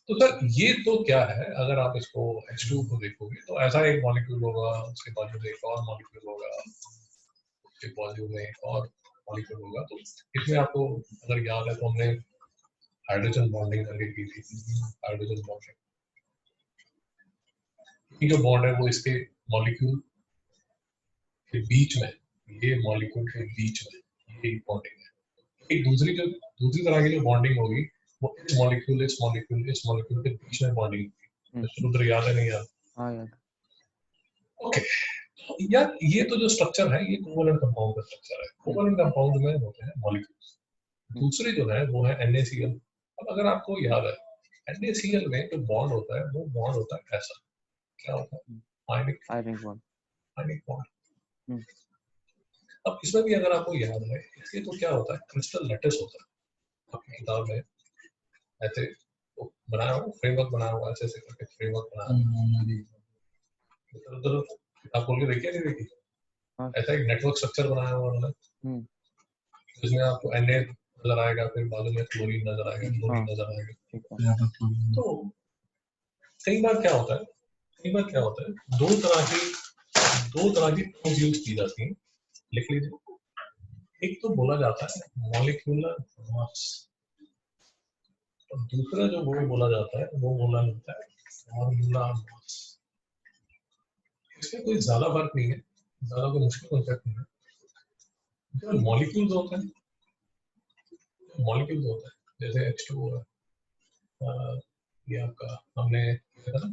[SPEAKER 1] तो सर ये तो क्या है, अगर आप इसको H2 को देखोगे तो ऐसा एक मॉलिक्यूल होगा, उसके बाजू में एक और मॉलिक्यूल होगा, उसके बाजू में एक और मॉलिक्यूल होगा। तो इसमें आपको अगर याद है तो हमने हाइड्रोजन बॉन्डिंग करके की थी, हाइड्रोजन बॉन्डिंग। ये जो बॉन्ड है वो इसके मॉलिक्यूल के बीच में ये मॉलिक्यूल के बीच में ये बॉन्डिंग है। एक दूसरी तरह की जो बॉन्डिंग होगी वो इस मॉलिक्यूल के बीच में बॉन्डिंग होगी। सूत्र याद है नहीं याद?
[SPEAKER 2] हाँ याद।
[SPEAKER 1] ओके यार, ये तो जो स्ट्रक्चर है ये कोवलेंट कंपाउंड का स्ट्रक्चर है। कोवलेंट कंपाउंड में होते हैं मॉलिक्यूल्स। दूसरी जो है वो है NaCl। अब अगर आपको याद है NaCl में जो बॉन्ड होता है वो बॉन्ड होता है ऐसा, क्या होता है?
[SPEAKER 2] Ionic bond.
[SPEAKER 1] Ionic bond. अब इसमें भी अगर आपको याद है इसके तो क्या होता है, क्रिस्टल लैटिस होता है। आपकी किताब में ऐसे बनाया हुआ फ्रेमवर्क बनाया हुआ ऐसे ऐसे करके फ्रेमवर्क बनाया है। उधर किताब खोल के देखिए, नहीं देखी? ऐसा एक नेटवर्क स्ट्रक्चर बनाया हुआ उन्होंने जिसमें आपको Na नजर आएगा, फिर बाजू में क्लोरीन नजर आएगा, क्लोरीन नजर आएगा। तो कई बार क्या होता है दो तरह की टर्म्स यूज की जाती हैं। लिख लीजिए। एक तो बोला जाता है मॉलिक्यूलर मास, और दूसरा जो वो बोला जाता है वो बोला जाता है फॉर्मूला मास। इसमें कोई ज्यादा फर्क नहीं है, ज्यादा कोई मुश्किल कॉन्सेप्ट नहीं है। जो मॉलिक्यूल्स होते हैं जैसे H2O है, ये आपका हमने किया था ना,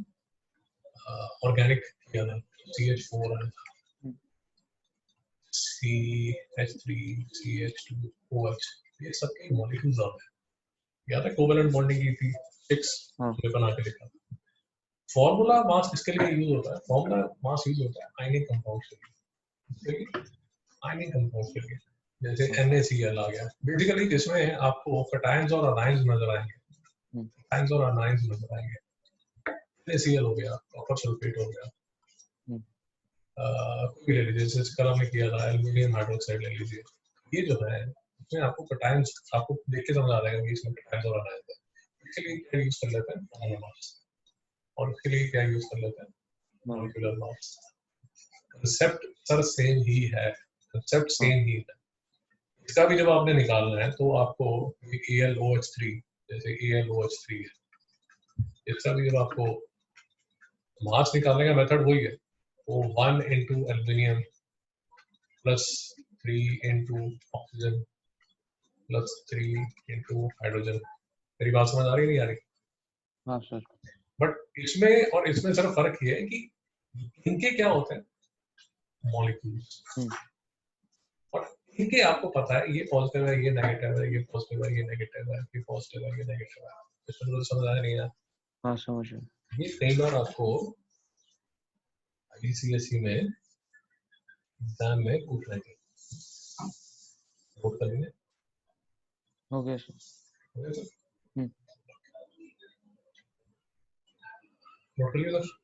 [SPEAKER 1] ऑर्गेनिक किया था, CH4 है, CH3 CH2OH, ये सबके मॉलिक्यूल्स होते हैं। याद है कोवलेंट बॉन्डिंग की थी 6 बना के लिखा। फॉर्मूला मास किसके लिए यूज होता है? फॉर्मूला मास यूज होता है आयनिक कंपाउंड्स के लिए। आयनिक कंपाउंड्स के लिए जैसे NaCl आ गया, बेसिकली जिसमें आपको कैटायंस और अनायंस नजर आएंगे। कैटायंस और अनायंस नजर आएंगे। NaCl हो गया, कॉपर सल्फेट हो गया, कोई ले लीजिए, जैसे कलर में किया था एल्यूमिनियम हाइड्रोक्साइड ले लीजिए। ये जो है इसमें आपको कैटायंस आपको देख के समझ आ जाएगा कि इसमें कैटायंस और अनायंस है। इसके लिए क्या यूज कर लेते हैं? Formula mass. और उसके लिए क्या यूज कर लेते हैं? Molecular mass. Concept sir same ही है, कंसेप्ट सेम ही है। इसका भी जब आपने निकालना है तो आपको AlOH3, जैसे AlOH3 है, इसका भी जब आपको मास निकालने का मेथड वही है, वो 1 into aluminium plus 3 into oxygen plus 3 into hydrogen. मेरी बात समझ आ रही है नहीं आ रही?
[SPEAKER 2] हाँ सर।
[SPEAKER 1] बट इसमें और इसमें सिर्फ फर्क ये है कि इनके क्या होते हैं मॉलिक्यूल्स, और इनके आपको पता है ये पॉजिटिव है, ये नेगेटिव है, ये पॉजिटिव है, ये नेगेटिव है, ये पॉजिटिव है, ये नेगेटिव है। इसमें तो समझ आया नहीं है?
[SPEAKER 2] हाँ समझ गया।
[SPEAKER 1] ये कई बार आपको ICSE में एग्जाम में पूछ लेंगे। नोट कर लेंगे।
[SPEAKER 2] हो गया सर।
[SPEAKER 1] नोट कर लिया सर।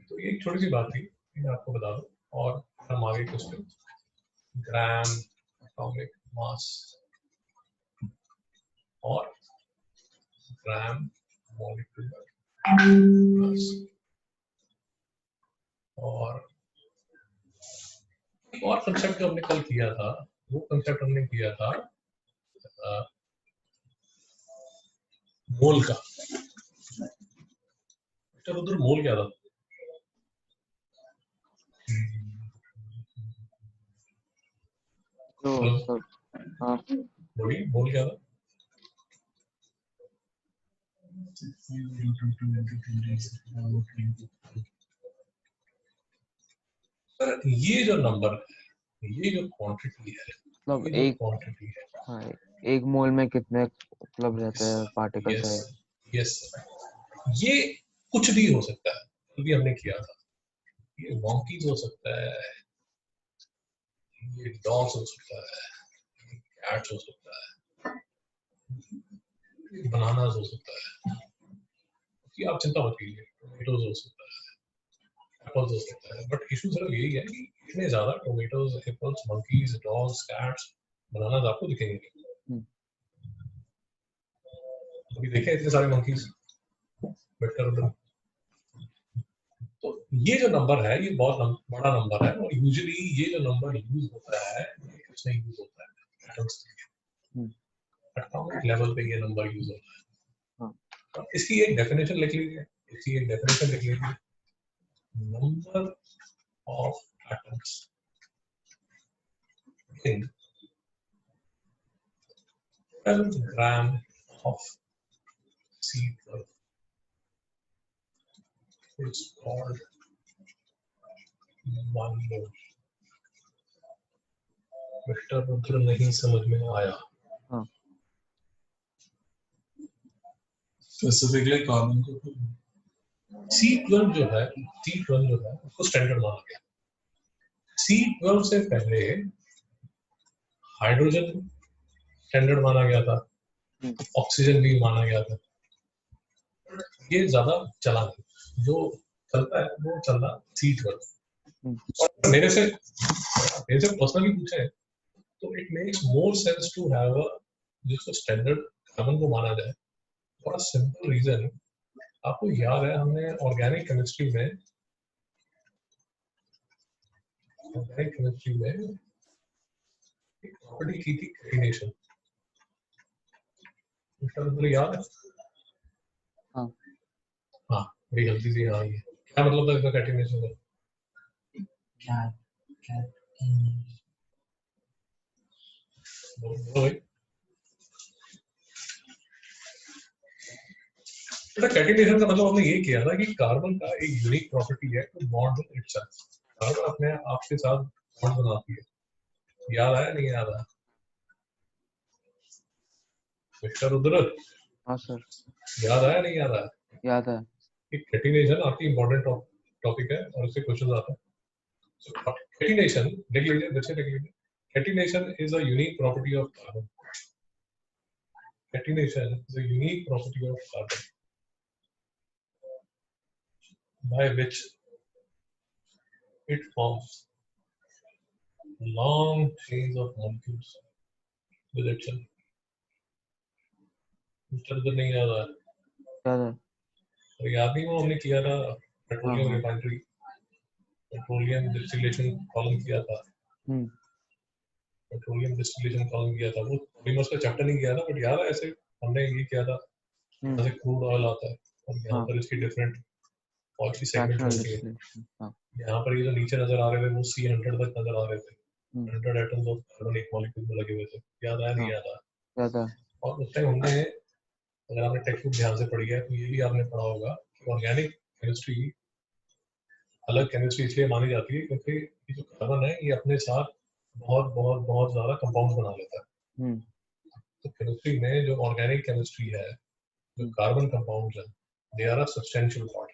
[SPEAKER 1] तो ये एक छोटी सी बात थी, मैं आपको बता दूं, और हम आगे कुछ ग्राम एटॉमिक मास और ग्राम मॉलिक्यूलर मास, और एक और कंसेप्ट जो हमने कल किया था वो कंसेप्ट हमने किया था मोल का। चलो उधर मोल क्या था?
[SPEAKER 2] तो हाँ
[SPEAKER 1] बोलिए मोल क्या था? सर ये जो नंबर है, ये जो क्वांटिटी है,
[SPEAKER 2] मतलब
[SPEAKER 1] ये जो
[SPEAKER 2] एक
[SPEAKER 1] क्वांटिटी है,
[SPEAKER 2] हाँ एक मोल में कितने उपलब्ध रहते हैं पार्टिकल्स है?
[SPEAKER 1] यस ये कुछ भी हो सकता है। अभी हमने किया था, ये मॉन्कीज हो सकता है, ये डॉग्स हो सकता है, ये कैट्स हो सकता है, ये बनानास हो सकता है, कि आप चिंता मत कीजिए, टोमेटोज हो सकता है, एप्पल्स हो सकता है। बट इशू सिर्फ यही है कि इतने ज्यादा tomatoes, apples, monkeys, dogs, cats, bananas आपको दिखेंगे। अभी देखे इतने सारे मंकीज बैठकर उधर। तो ये जो नंबर है ये बहुत बड़ा नंबर है, और यूजुअली ये जो नंबर यूज होता है ये किसमें यूज होता है? एटम्स में। एटॉमिक लेवल पे ये नंबर यूज होता है। इसकी एक डेफिनेशन लिख लीजिए, इसकी एक डेफिनेशन लिख लीजिए। number of atoms in 12 gram of C12 is called 1 mole. Mister Rudra नहीं समझ में आया।
[SPEAKER 2] हाँ।
[SPEAKER 1] स्पेसिफिकली कार्बन को C12 जो है उसको स्टैंडर्ड माना गया। C12 से पहले हाइड्रोजन स्टैंडर्ड माना गया था, ऑक्सीजन भी माना गया था। ये ज्यादा चला नहीं, जो चलता है वो चल रहा C12। और मेरे से पर्सनली पूछे तो it makes more sense to have a जिसको स्टैंडर्ड कार्बन को माना जाए, फॉर अ सिंपल रीजन। आपको याद है हमने ऑर्गेनिक केमिस्ट्री में एक प्रॉपर्टी की थी कैटिनेशन। इसका याद है?
[SPEAKER 2] हाँ
[SPEAKER 1] हाँ, बड़ी गलती से हाँ, ये क्या मतलब था इसका कैटिनेशन का? कैटिनेशन का मतलब हमने ये किया था कि कार्बन का एक यूनिक प्रॉपर्टी है to bond with itself. Carbon अपने आप के साथ बॉन्ड बनाती है। याद आया नहीं याद आया? मिस्टर रुद्र,
[SPEAKER 2] हाँ सर,
[SPEAKER 1] याद आया नहीं याद आया?
[SPEAKER 2] याद है।
[SPEAKER 1] कैटिनेशन आपकी इंपॉर्टेंट टॉपिक है और इससे क्वेश्चन आते हैं। So, catenation, देख लीजिए, बच्चे देख लीजिए। Catenation is a unique property of carbon. Catenation is a unique property of carbon by which it forms long chains of molecules with itself. Mister उधर नहीं याद आया?
[SPEAKER 2] याद है।
[SPEAKER 1] और याद नहीं वो हमने किया था पेट्रोलियम
[SPEAKER 2] हाँ।
[SPEAKER 1] रिफाइनरी, पेट्रोलियम डिस्टिलेशन कॉलम किया था। पेट्रोलियम डिस्टिलेशन कॉलम किया था। वो पॉलीमर्स का चैप्टर नहीं किया था, बट याद है ऐसे हमने ये किया था। जैसे क्रूड ऑयल आता है और यहाँ पर इसकी डिफरेंट ऑयल की सेगमेंट होती है। यहाँ पर ये जो नीचे नजर आ रहे थे वो C100 तक नजर आ रहे थे। 100 एटम्स ऑफ कार्बन एक मॉलिक्यूल में लगे हुए थे। याद आया नहीं याद आया?
[SPEAKER 2] याद है।
[SPEAKER 1] और उस टाइम हमने, अगर आपने टेक्स्ट बुक ध्यान से पढ़ी है तो ये भी आपने पढ़ा होगा कि ऑर्गेनिक केमिस्ट्री अलग केमिस्ट्री इसलिए मानी जाती है क्योंकि ये जो कार्बन है ये अपने साथ बहुत बहुत बहुत ज्यादा कंपाउंड बना लेता है। तो केमिस्ट्री में जो ऑर्गेनिक केमिस्ट्री है, जो कार्बन कंपाउंड्स है, they are a substantial part.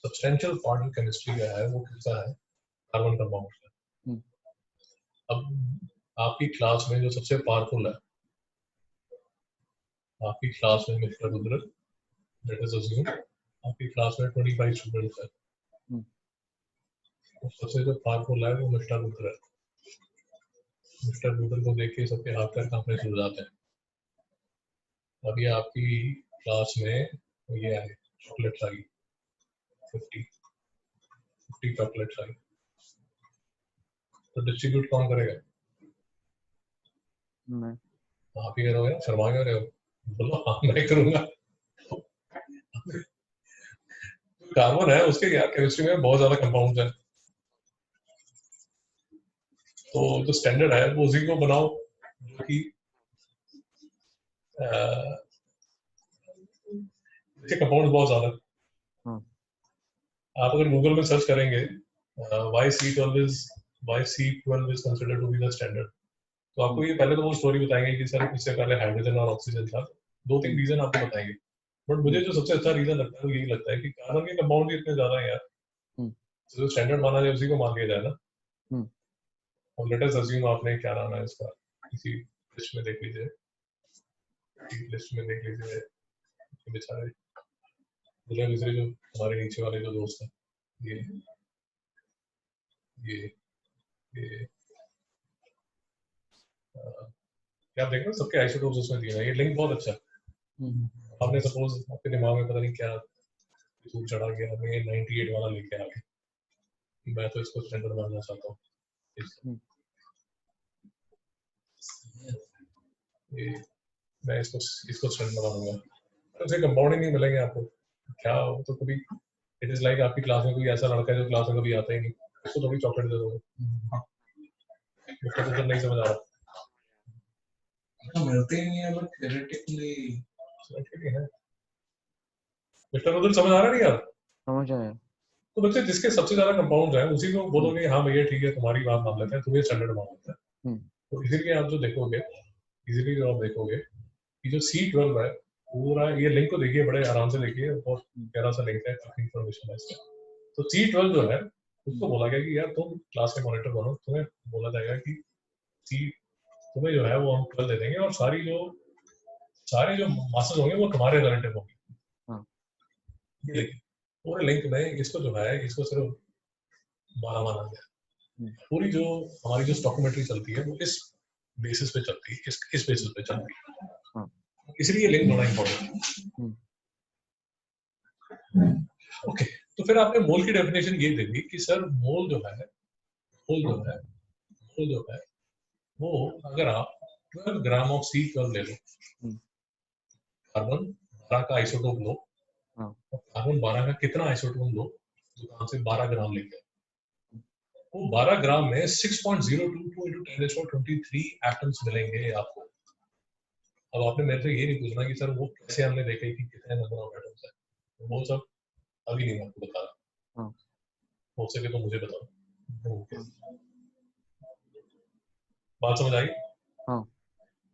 [SPEAKER 1] Substantial part जो केमिस्ट्री का है वो किसका है? कार्बन कंपाउंड का। अब आपकी क्लास में जो सबसे पावरफुल है, आपकी क्लास में mister Rudra, let us assume आपकी क्लास में 25 स्टूडेंट्स है, तो सबसे जो पावरफुल है वो मिस्टर रुद्र है। मिस्टर रुद्र को देख के सबके हाथ पैर कांपने शुरू हो जाते हैं। अभी आपकी क्लास में ये आए चॉकलेट्स आई 50 चॉकलेट्स आई, तो डिस्ट्रीब्यूट कौन करेगा?
[SPEAKER 2] मैं।
[SPEAKER 1] आप ही करोगे ना? शर्मा क्यों रहे हो? बोलो हाँ मैं करूंगा। कार्बन है उसके यार केमिस्ट्री में बहुत ज्यादा कंपाउंड्स हैं, तो जो स्टैंडर्ड है वो उसी को बनाओ जो कि कंपाउंड बहुत ज्यादा। आप अगर गूगल में सर्च करेंगे why C12 is considered to be the standard, तो आपको ये पहले तो वो स्टोरी बताएंगे कि सर इससे पहले हाइड्रोजन और ऑक्सीजन था। 2-3 रीजन आपको बताएंगे, बट मुझे जो सबसे अच्छा रीजन लगता है वो यही लगता है कि कार्बन के कंपाउंड इतने ज्यादा है यार, जो स्टैंडर्ड माना जाए उसी को मान लिया जाए ना। और लेट अस अज्यूम आपने क्या नाम है इसका, किसी लिस्ट में देख लीजिए, बेचारे दूसरे दूसरे जो हमारे नीचे वाले जो दोस्त हैं, ये क्या आप देख रहे हो सबके आइसोटोप्स उसमें दिए हैं। ये लिंक बहुत अच्छा है। आपने सपोज आपके दिमाग में पता नहीं क्या सूट चढ़ा गया, आपने ये 98 वाला लेके आ गए, मैं तो इसको स्टैंडर्ड मानना चाहता हूँ। मैं इसको स्टैंडर्ड मानूंगा, उसे कंपाउंड ही नहीं मिलेंगे आपको। क्या तो कभी इट इज लाइक आपकी क्लास में कोई ऐसा लड़का है जो क्लास में कभी आता ही नहीं, उसको थोड़ी चॉकलेट दे दोगे। उसको तो नहीं समझ आ रहा, मिलते ही नहीं है, बट थ्योरेटिकली है। मिस्टर रुद्र समझ आ रहा नहीं यार?
[SPEAKER 2] समझ आया।
[SPEAKER 1] तो बच्चे जिसके सबसे ज्यादा कंपाउंड है उसी को बोलोगे हाँ भैया ठीक है तुम्हारी बात मान लेते हैं, तुम्हें स्टैंडर्ड मान लेते हैं। तो इसीलिए आप जो देखोगे, इजीली जो आप देखोगे कि जो C12 है पूरा, ये लिंक को देखिए, बड़े आराम से देखिए, बहुत प्यारा सा लिंक है, काफी इंफॉर्मेशन है इसमें। तो C12 जो है उसको बोला गया कि यार तुम क्लास के मॉनिटर बनो, तुम्हें बोला जाएगा कि सी तुम्हें जो है वो हम 12 दे देंगे और सारे जो मास्टर्स होंगे वो तुम्हारे रिलेटिव होंगे।
[SPEAKER 2] हाँ।
[SPEAKER 1] ये पूरे लिंक में इसको जो है इसको सिर्फ 12 माना गया। पूरी जो हमारी जो डॉक्यूमेंट्री चलती है वो इस बेसिस पे चलती है, इस बेसिस पे चलती है।
[SPEAKER 2] हाँ।
[SPEAKER 1] इसलिए लिंक बड़ा इंपॉर्टेंट है। ओके, तो फिर आपने मोल की डेफिनेशन ये दे दी कि सर मोल जो है वो अगर आप 12 ग्राम ऑफ C12 ले लो, कार्बन 12 का आइसोटोप लो, कार्बन 12 का कितना आइसोटोप लो, दुकान से 12 ग्राम लेके, वो 12 ग्राम में 6.022 into 10⁻23 एटम्स मिलेंगे आपको। अब आपने मेरे से ये नहीं पूछना कि सर वो कैसे हमने देखे कि कितने नंबर ऑफ एटम्स है, वो सब अभी नहीं मैं आपको बता रहा। हो सके तो मुझे बताओ। बात समझ आई?
[SPEAKER 2] हाँ।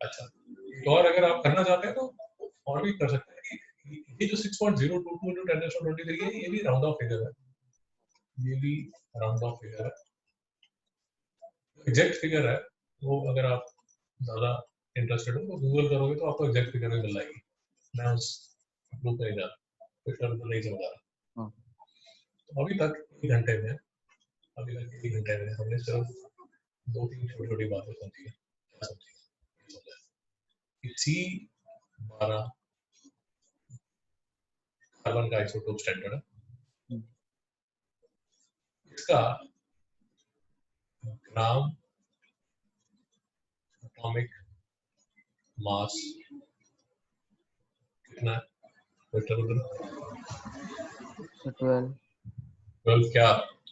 [SPEAKER 1] अच्छा, तो और अगर आप करना चाहते हैं तो और भी कर सकते हैं कि ये जो 6.022 into 10⁻23 है ये भी राउंड ऑफ फिगर है, ये भी राउंड ऑफ फिगर है। एग्जैक्ट फिगर है वो अगर आप ज्यादा इंटरेस्टेड हो तो गूगल करोगे तो आपको एग्जैक्ट फिगर मिल जाएगी। मैं उस ग्रुप में जा फिर नहीं समझा रहा। तो अभी तक 1 घंटे में हमने सिर्फ 2-3 छोटी छोटी बातें समझी है। क्या समझी? C12 कार्बन का आइसोटोप स्टैंडर्ड है, इसका ग्राम एटॉमिक मास कितना है? 12 क्या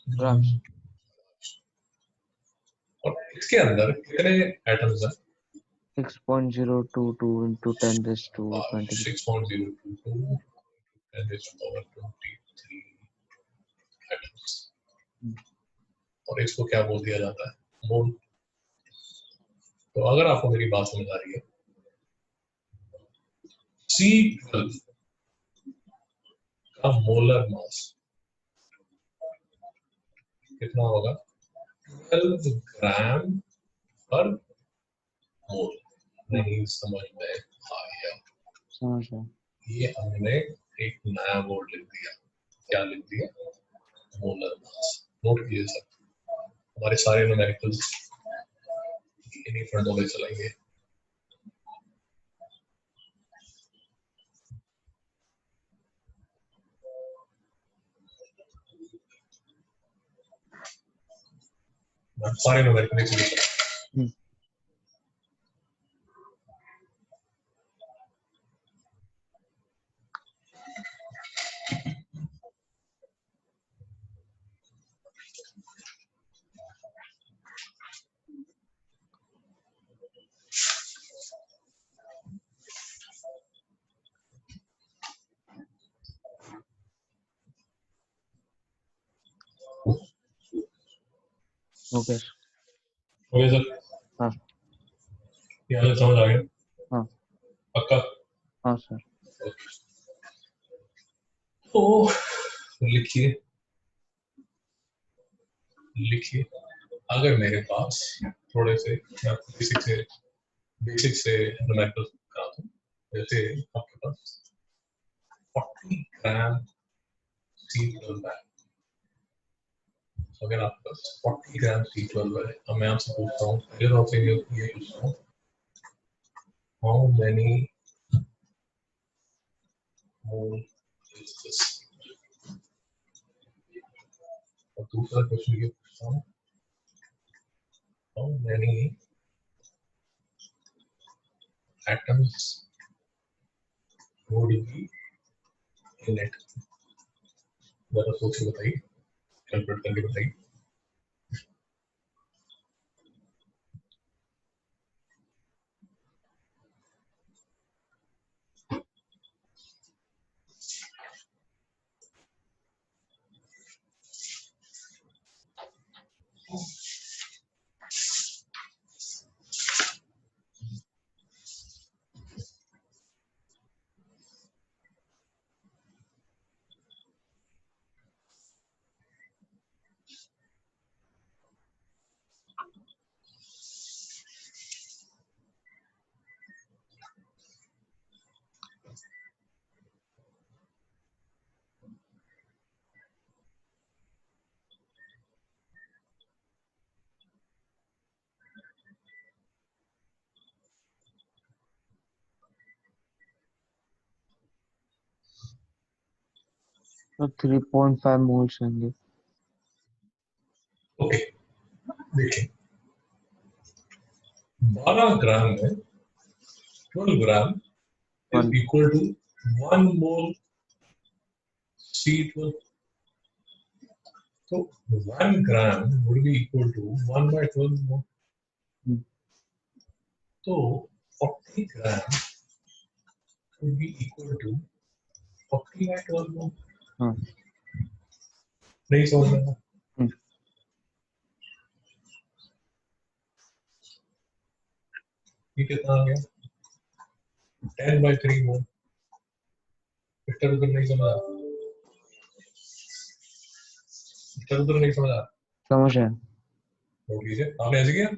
[SPEAKER 2] ग्राम्स।
[SPEAKER 1] और इसके अंदर कितने एटम्स हैं?
[SPEAKER 2] 6.022 into 10⁻23
[SPEAKER 1] 6.022 10⁻23 एटम्स। और इसको क्या बोल दिया जाता है? मोल। तो अगर आपको मेरी बात समझ आ रही है, C12 का मोलर मास कितना होगा? 12 ग्राम पर मोल। नहीं समझ में आया?
[SPEAKER 2] समझ गया।
[SPEAKER 1] ये हमने एक नया वर्ड लिख दिया। क्या लिख दिया? Molar mass. नोट कीजिए सर, हमारे सारे न्यूमेरिकल्स इन्हीं फंडों में चलेंगे। सारे न्यूमेरिकल चलेंगे।
[SPEAKER 2] Okay
[SPEAKER 1] okay sir.
[SPEAKER 2] हाँ।
[SPEAKER 1] यहाँ समझ आ गया?
[SPEAKER 2] हाँ।
[SPEAKER 1] पक्का?
[SPEAKER 2] हाँ सर।
[SPEAKER 1] तो लिखिए अगर मेरे पास थोड़े से बेसिक से न्यूमेरिकल करा दूं, जैसे आपके पास 40 ग्राम C12 है, अगर आपके पास 40 ग्राम C12 है, अब मैं आपसे पूछता हूँ, पहले आपसे ये पूछता हूँ, how many mole is this? और दूसरा क्वेश्चन ये पूछता हूँ, how many atoms would be in it? जरा सोच के बताइए, कैलकुलेट करके बताइए।
[SPEAKER 2] तो 3.5 मोल्स होंगे।
[SPEAKER 1] ओके, देखिए 12 ग्राम में 12 ग्राम is
[SPEAKER 2] one
[SPEAKER 1] equal to 1 mole C12. So 1 gram would be equal to 1 by 12 mole. So 40 gram would be equal to 40 by 12 mole.
[SPEAKER 2] हाँ
[SPEAKER 1] नहीं समझ में आया? ये कितना आ गया? 10 by 3 mole. इधर उधर नहीं समझ आया? इधर उधर नहीं समझ आया?
[SPEAKER 2] समझ आया।
[SPEAKER 1] नोट कीजिए, आपने ऐसे किया?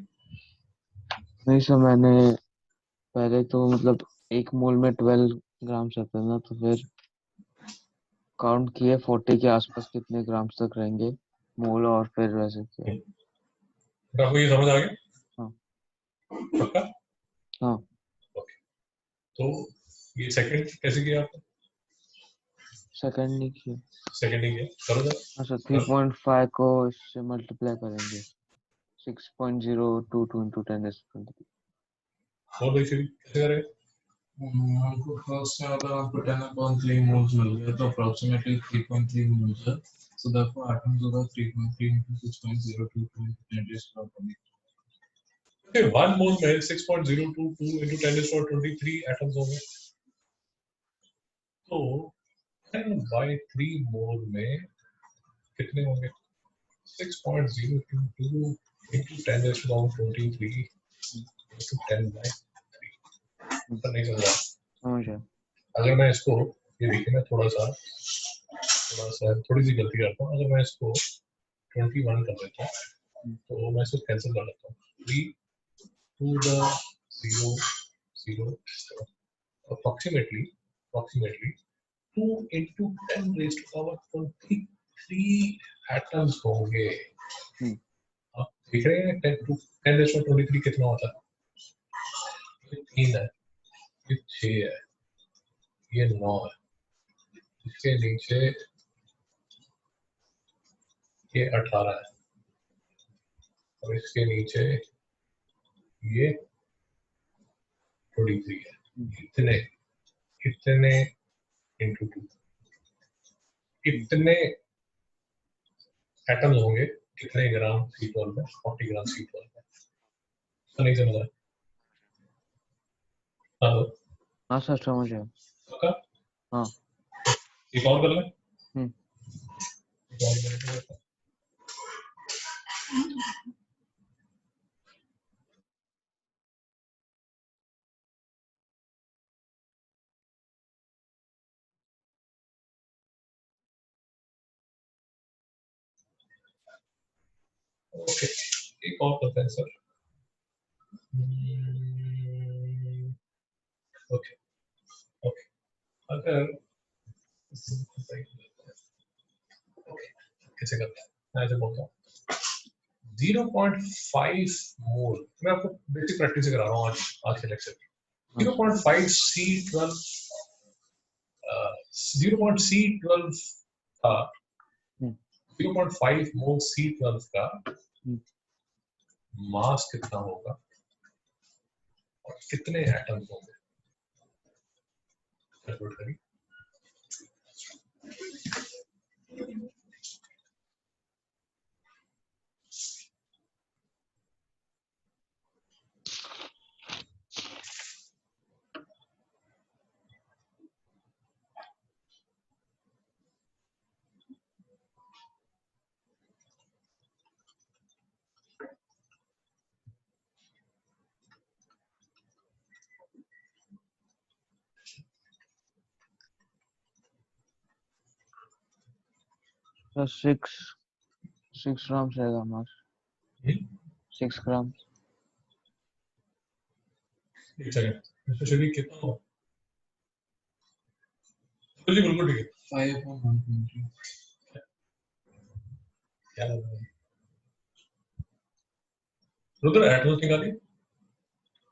[SPEAKER 2] नहीं सर, मैंने पहले तो मतलब 1 मोल में 12 ग्राम आता है ना, तो फिर काउंट किए 40 के आसपास कितने ग्राम्स तक रहेंगे मोल, और फिर वैसे किया।
[SPEAKER 1] आपको ये समझ आ गया?
[SPEAKER 2] हाँ
[SPEAKER 1] पक्का?
[SPEAKER 2] हाँ
[SPEAKER 1] ओके, तो ये सेकंड कैसे किया आपने?
[SPEAKER 2] सेकंड नहीं किया।
[SPEAKER 1] सेकंड ही किया, करो जरा।
[SPEAKER 2] हाँ सर, 3.5 को इससे मल्टीप्लाई करेंगे 6.022 इंटू 10⁻23।
[SPEAKER 1] और देखिए कैसे करें?
[SPEAKER 3] हमको फर्स्ट में अगर आपको 10/3 मोल्स मिल गया तो अप्रोक्सीमेटली 3.3 मोल्स है। सो therefore atoms होगा 3.3 into 6.022 into 10⁻23।
[SPEAKER 1] Okay, 1 mole में 6.022 into 10⁻23 एटम्स होंगे। तो 10 by 3 मोल में कितने होंगे? 6.022 into 10⁻23 into 10 by 3। तो नहीं समझा?
[SPEAKER 2] समझ आया।
[SPEAKER 1] अगर मैं इसको, ये देखिए मैं थोड़ा सा थोड़ी सी गलती करता हूँ। अगर मैं इसको 21 कर देता हूँ तो मैं इसको कैंसिल कर लेता हूँ। 3 to the 0 0 approximately 2 into 10 raised to power 23 atoms होंगे। आप देख रहे हैं 10 to 10 raised to 23 कितना होता है? ये 3 है, ये 6 है, ये 9 है, इसके नीचे ये 18 है, और इसके नीचे ये 23 है। इतने इतने इंटू 2 इतने एटम्स होंगे कितने ग्राम C12 में? 40 ग्राम C12 में। तो नहीं समझा? हेलो,
[SPEAKER 2] हाँ सर समझ आया।
[SPEAKER 1] पक्का?
[SPEAKER 2] हाँ
[SPEAKER 1] एक और कर लें?
[SPEAKER 2] हम्म
[SPEAKER 1] एक और कर लें। ओके, एक और करते हैं सर। ओके ओके, अगर ओके कैसे करते हैं, मैं ऐसे बोलता हूँ 0.5 मोल। मैं आपको बेसिक प्रैक्टिस करा रहा हूँ आज के लेक्चर में। 0.5 C12 0.C12 का 0.5 मोल C12 का मास कितना होगा और कितने एटम्स होंगे? कैलकुलेट करिए।
[SPEAKER 2] तो 6 grams रहेगा मास, 6 grams।
[SPEAKER 1] एक सेकंड, मिस्टर शरीफ कितना हो? जी बिल्कुल ठीक है।
[SPEAKER 3] 5 upon 120.
[SPEAKER 1] क्या लग रहा है रुद्र, एटम्स निकालिए।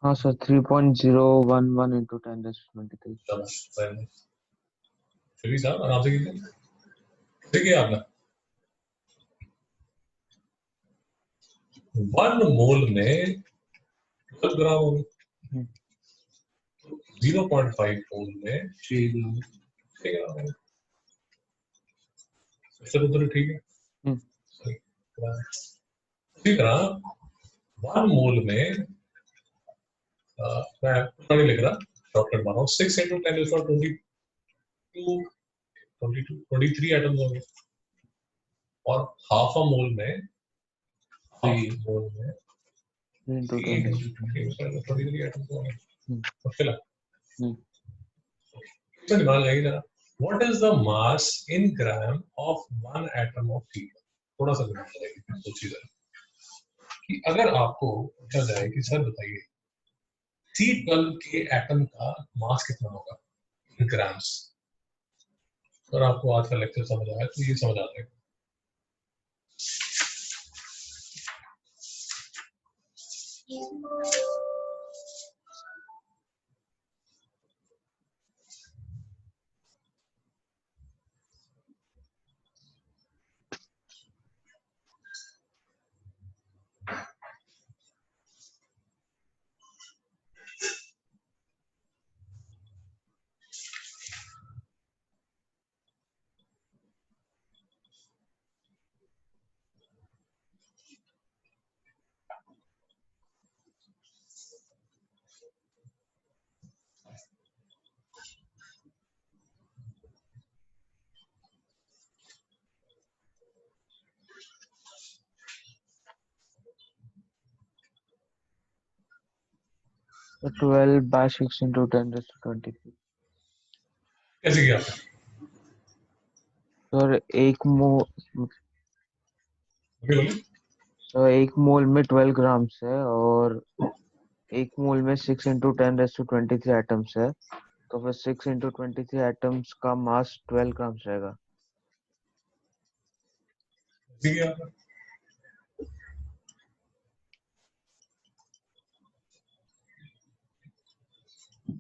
[SPEAKER 2] हाँ सर, 3.011 into 10⁻23।
[SPEAKER 1] शाबाश, very nice। शरीफ साहब आराम से कीजिए। कैसे किया आपने? 1 मोल में 12 ग्राम होंगे, 0.5 मोल में
[SPEAKER 3] 3 grams.
[SPEAKER 1] 6 ग्राम होंगे। मिस्टर रुद्र ठीक है? सही। उसी तरह 1 मोल में मैं पुरानी लिख रहा, शॉर्टकट मारा हूँ, 6 into 10⁻22 23 एटम्स होंगे, और हाफ अ मोल में
[SPEAKER 3] 3
[SPEAKER 2] into
[SPEAKER 1] 3
[SPEAKER 2] 10⁻23।
[SPEAKER 1] into 23 एटम्स होंगे।
[SPEAKER 2] हम्म।
[SPEAKER 1] और फिर
[SPEAKER 2] हम्म।
[SPEAKER 1] इसमें दिमाग लगाइए जरा, what is the mass in gram of 1 atom of helium? थोड़ा सा दिमाग लगाइए, सोचिए जरा कि अगर आपको पूछा जाए कि सर बताइए C12 के एटम का मास कितना होगा इन ग्राम्स, और आपको आज का लेक्चर समझ आया तो ये समझ आ जाएगा।
[SPEAKER 2] तो 12/6 into 10⁻23।
[SPEAKER 1] कैसे किया आपने?
[SPEAKER 2] सर
[SPEAKER 1] बोलिए।
[SPEAKER 2] एक मोल में 12 ग्राम्स है, और 1 मोल में 6 into 10⁻23 एटम्स है, तो फिर 6 into 23 एटम्स का मास 12 ग्राम्स रहेगा।
[SPEAKER 1] कैसे किया आपने?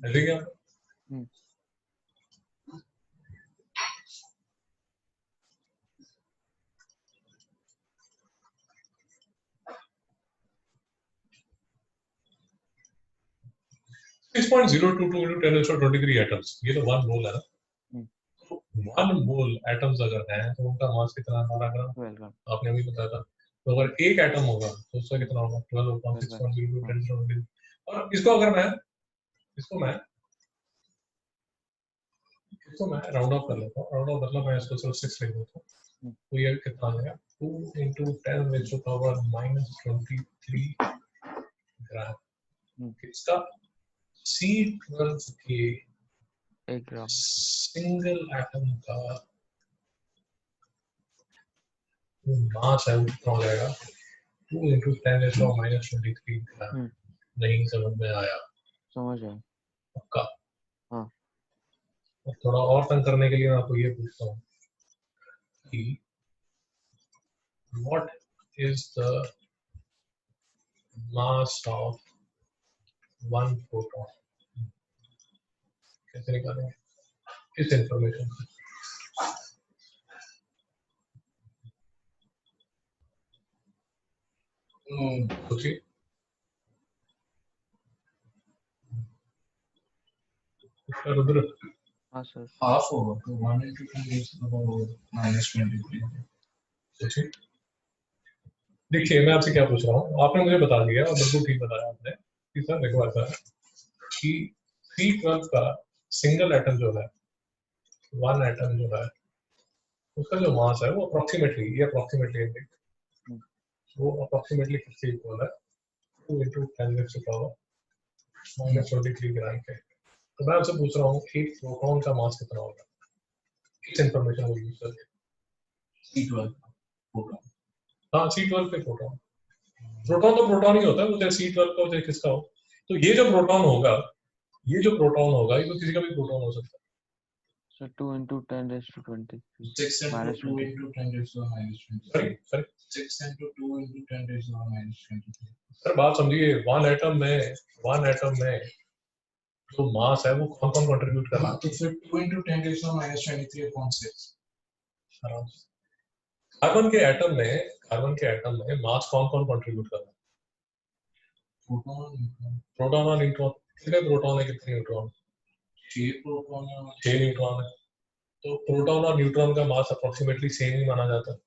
[SPEAKER 1] कैसे किया आपने? 6.022 into 10⁻23 एटम्स, ये तो 1 मोल है ना। तो 1 मोल एटम्स अगर हैं तो उनका मास कितना है? 12 ग्राम।
[SPEAKER 2] 12 ग्राम।
[SPEAKER 1] आपने अभी बताया था। तो अगर एक एटम होगा तो उसका कितना होगा? 12 upon 6.022 10⁻23। और इसको मैं राउंड ऑफ कर लेता हूँ। राउंड ऑफ मतलब मैं इसको सिर्फ 6 लिख देता हूँ, तो ये कितना आ जाएगा? 2 into 10⁻23 ग्राम। इसका C12 के
[SPEAKER 2] 1 ग्राम।
[SPEAKER 1] सिंगल एटम का मास है वो कितना हो जाएगा? 2 into 10⁻23 ग्राम। नहीं समझ में आया?
[SPEAKER 2] समझ आया।
[SPEAKER 1] पक्का?
[SPEAKER 2] हाँ।
[SPEAKER 1] थोड़ा और तंग करने के लिए मैं आपको ये पूछता हूँ कि what is the mass of 1 proton? कैसे निकालेंगे इस इंफॉर्मेशन से? सोचिए। रुद्र,
[SPEAKER 2] हाँ सर
[SPEAKER 3] हाफ होगा तो 1 into 10 raised to the power -23।
[SPEAKER 1] सोचिए, देखिए मैं आपसे क्या पूछ रहा हूँ, आपने मुझे बता दिया और बिल्कुल ठीक बताया आपने कि सर देखो ऐसा है कि C12 का सिंगल एटम जो है, वन एटम जो है, उसका जो मास है वो अप्रोक्सीमेटली वो अप्रोक्सीमेटली किसके इक्वल है, 2 into 10 raised to the power -23 ग्राम के। तो मैं आपसे पूछ रहा हूँ एक प्रोटॉन का मास कितना होगा, इस इंफॉर्मेशन को यूज करके।
[SPEAKER 3] C12 होगा।
[SPEAKER 1] हाँ C12 पे प्रोटॉन, प्रोटॉन तो प्रोटॉन ही होता है, वो चाहे C12 का हो चाहे किसका हो। तो ये जो प्रोटॉन होगा, ये जो प्रोटॉन होगा, ये तो किसी का भी प्रोटॉन हो सकता है।
[SPEAKER 2] Sir 2 into 10 raised to 23
[SPEAKER 3] 6 into
[SPEAKER 2] minus
[SPEAKER 3] 2
[SPEAKER 2] 20।
[SPEAKER 3] into 10 raised to the -23।
[SPEAKER 1] Sorry
[SPEAKER 3] 6 into 2 into 10 raised to the -23।
[SPEAKER 1] Sir बात समझिए, वन एटम में जो मास है वो कौन कौन कंट्रीब्यूट कर रहा है।
[SPEAKER 3] तो फिर 2 into 10 raised to the -23 upon 6।
[SPEAKER 1] Carbon के एटम में मास कौन कौन कंट्रीब्यूट कर रहा है, प्रोटॉन और न्यूट्रॉन। कितने प्रोटॉन है कितने न्यूट्रॉन,
[SPEAKER 3] 6 प्रोटॉन और
[SPEAKER 1] 6 न्यूट्रॉन है। तो प्रोटॉन और न्यूट्रॉन का मास अप्रोक्सीमेटली सेम ही माना जाता है।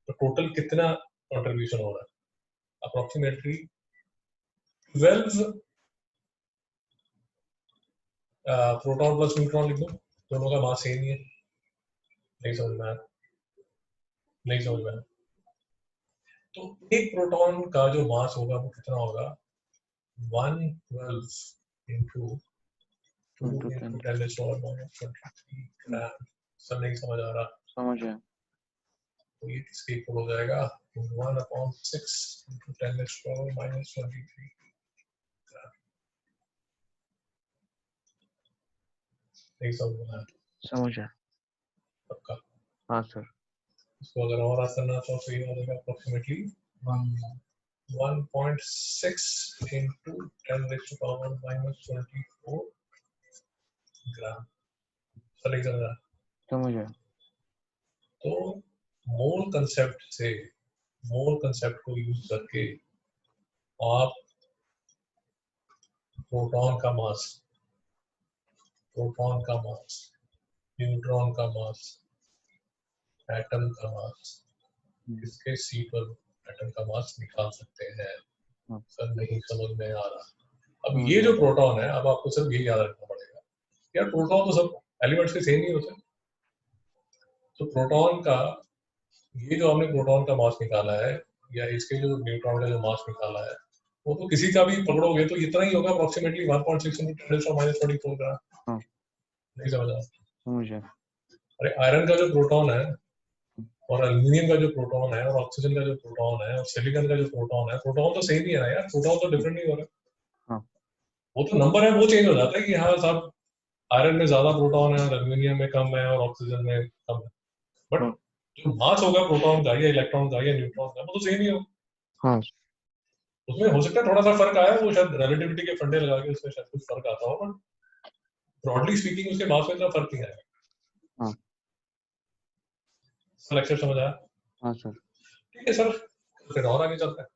[SPEAKER 1] तो टोटल कितना कंट्रीब्यूशन हो रहा है, अप्रोक्सीमेटली 12 प्रोटॉन प्लस न्यूट्रॉन लिख दो, दोनों का मास सेम ही है। नहीं समझ में आया। तो एक प्रोटॉन का जो मास होगा वो कितना होगा, 112 into 2
[SPEAKER 2] into
[SPEAKER 1] into
[SPEAKER 2] 10
[SPEAKER 1] 10 raised to the -23 ग्राम। सब नहीं समझ आ रहा,
[SPEAKER 2] समझ गया।
[SPEAKER 1] तो ये किसके इक्वल हो जाएगा, 1/6 into 10 raised to the -23 ग्राम। नहीं समझ में आया
[SPEAKER 2] समझ गया।
[SPEAKER 1] पक्का।
[SPEAKER 2] हाँ सर।
[SPEAKER 1] इसको अगर और आसान ना तो सही हो जाएगा approximately 1.6 into 10 raised to the power -24 ग्राम। सब नहीं समझ आया।
[SPEAKER 2] समझ गया।
[SPEAKER 1] तो मोल कंसेप्ट को यूज करके आप प्रोटॉन का मास, न्यूट्रॉन का मास, एटम का मास, इसके C12 एटम का मास निकाल सकते हैं। सर नहीं समझ में आ रहा। अब ये जो प्रोटॉन है, अब आपको सिर्फ यही याद रखना पड़ेगा, यार प्रोटॉन तो सब एलिमेंट्स के सेम ही होते हैं। तो प्रोटॉन का ये जो हमने प्रोटॉन का मास निकाला है, या इसके जो न्यूट्रॉन का जो मास निकाला है, वो तो किसी का भी पकड़ोगे तो इतना ही होगा approximately 1.6 into 10 raised to the -24 ग्राम।
[SPEAKER 2] हाँ।
[SPEAKER 1] नहीं समझ आया।
[SPEAKER 2] समझ गया।
[SPEAKER 1] अरे आयरन का जो प्रोटॉन है और एल्यूमिनियम का जो प्रोटॉन है और ऑक्सीजन का जो प्रोटॉन है और सिलिकॉन का जो प्रोटॉन है, प्रोटॉन तो सेम ही है ना यार, प्रोटॉन तो डिफरेंट नहीं हो रहा।
[SPEAKER 2] हाँ।
[SPEAKER 1] वो तो नंबर है वो चेंज हो जाता है कि हाँ साहब आयरन में ज्यादा प्रोटॉन है और एल्यूमिनियम में कम है और ऑक्सीजन में कम है, बट जो मास होगा प्रोटॉन का या इलेक्ट्रॉन का या न्यूट्रॉन का वो तो सेम ही हो।
[SPEAKER 2] हाँ।
[SPEAKER 1] उसमें हो सकता है थोड़ा सा फर्क आया, वो शायद रिलेटिविटी के फंडे लगा के उसमें शायद कुछ फर्क आता हो, बट ब्रॉडली स्पीकिंग उसके मास में इतना फर्क नहीं आएगा।
[SPEAKER 2] हाँ।
[SPEAKER 1] लेक्चर समझ आया?
[SPEAKER 2] हाँ सर।
[SPEAKER 1] ठीक है सर, फिर और आगे चलते हैं।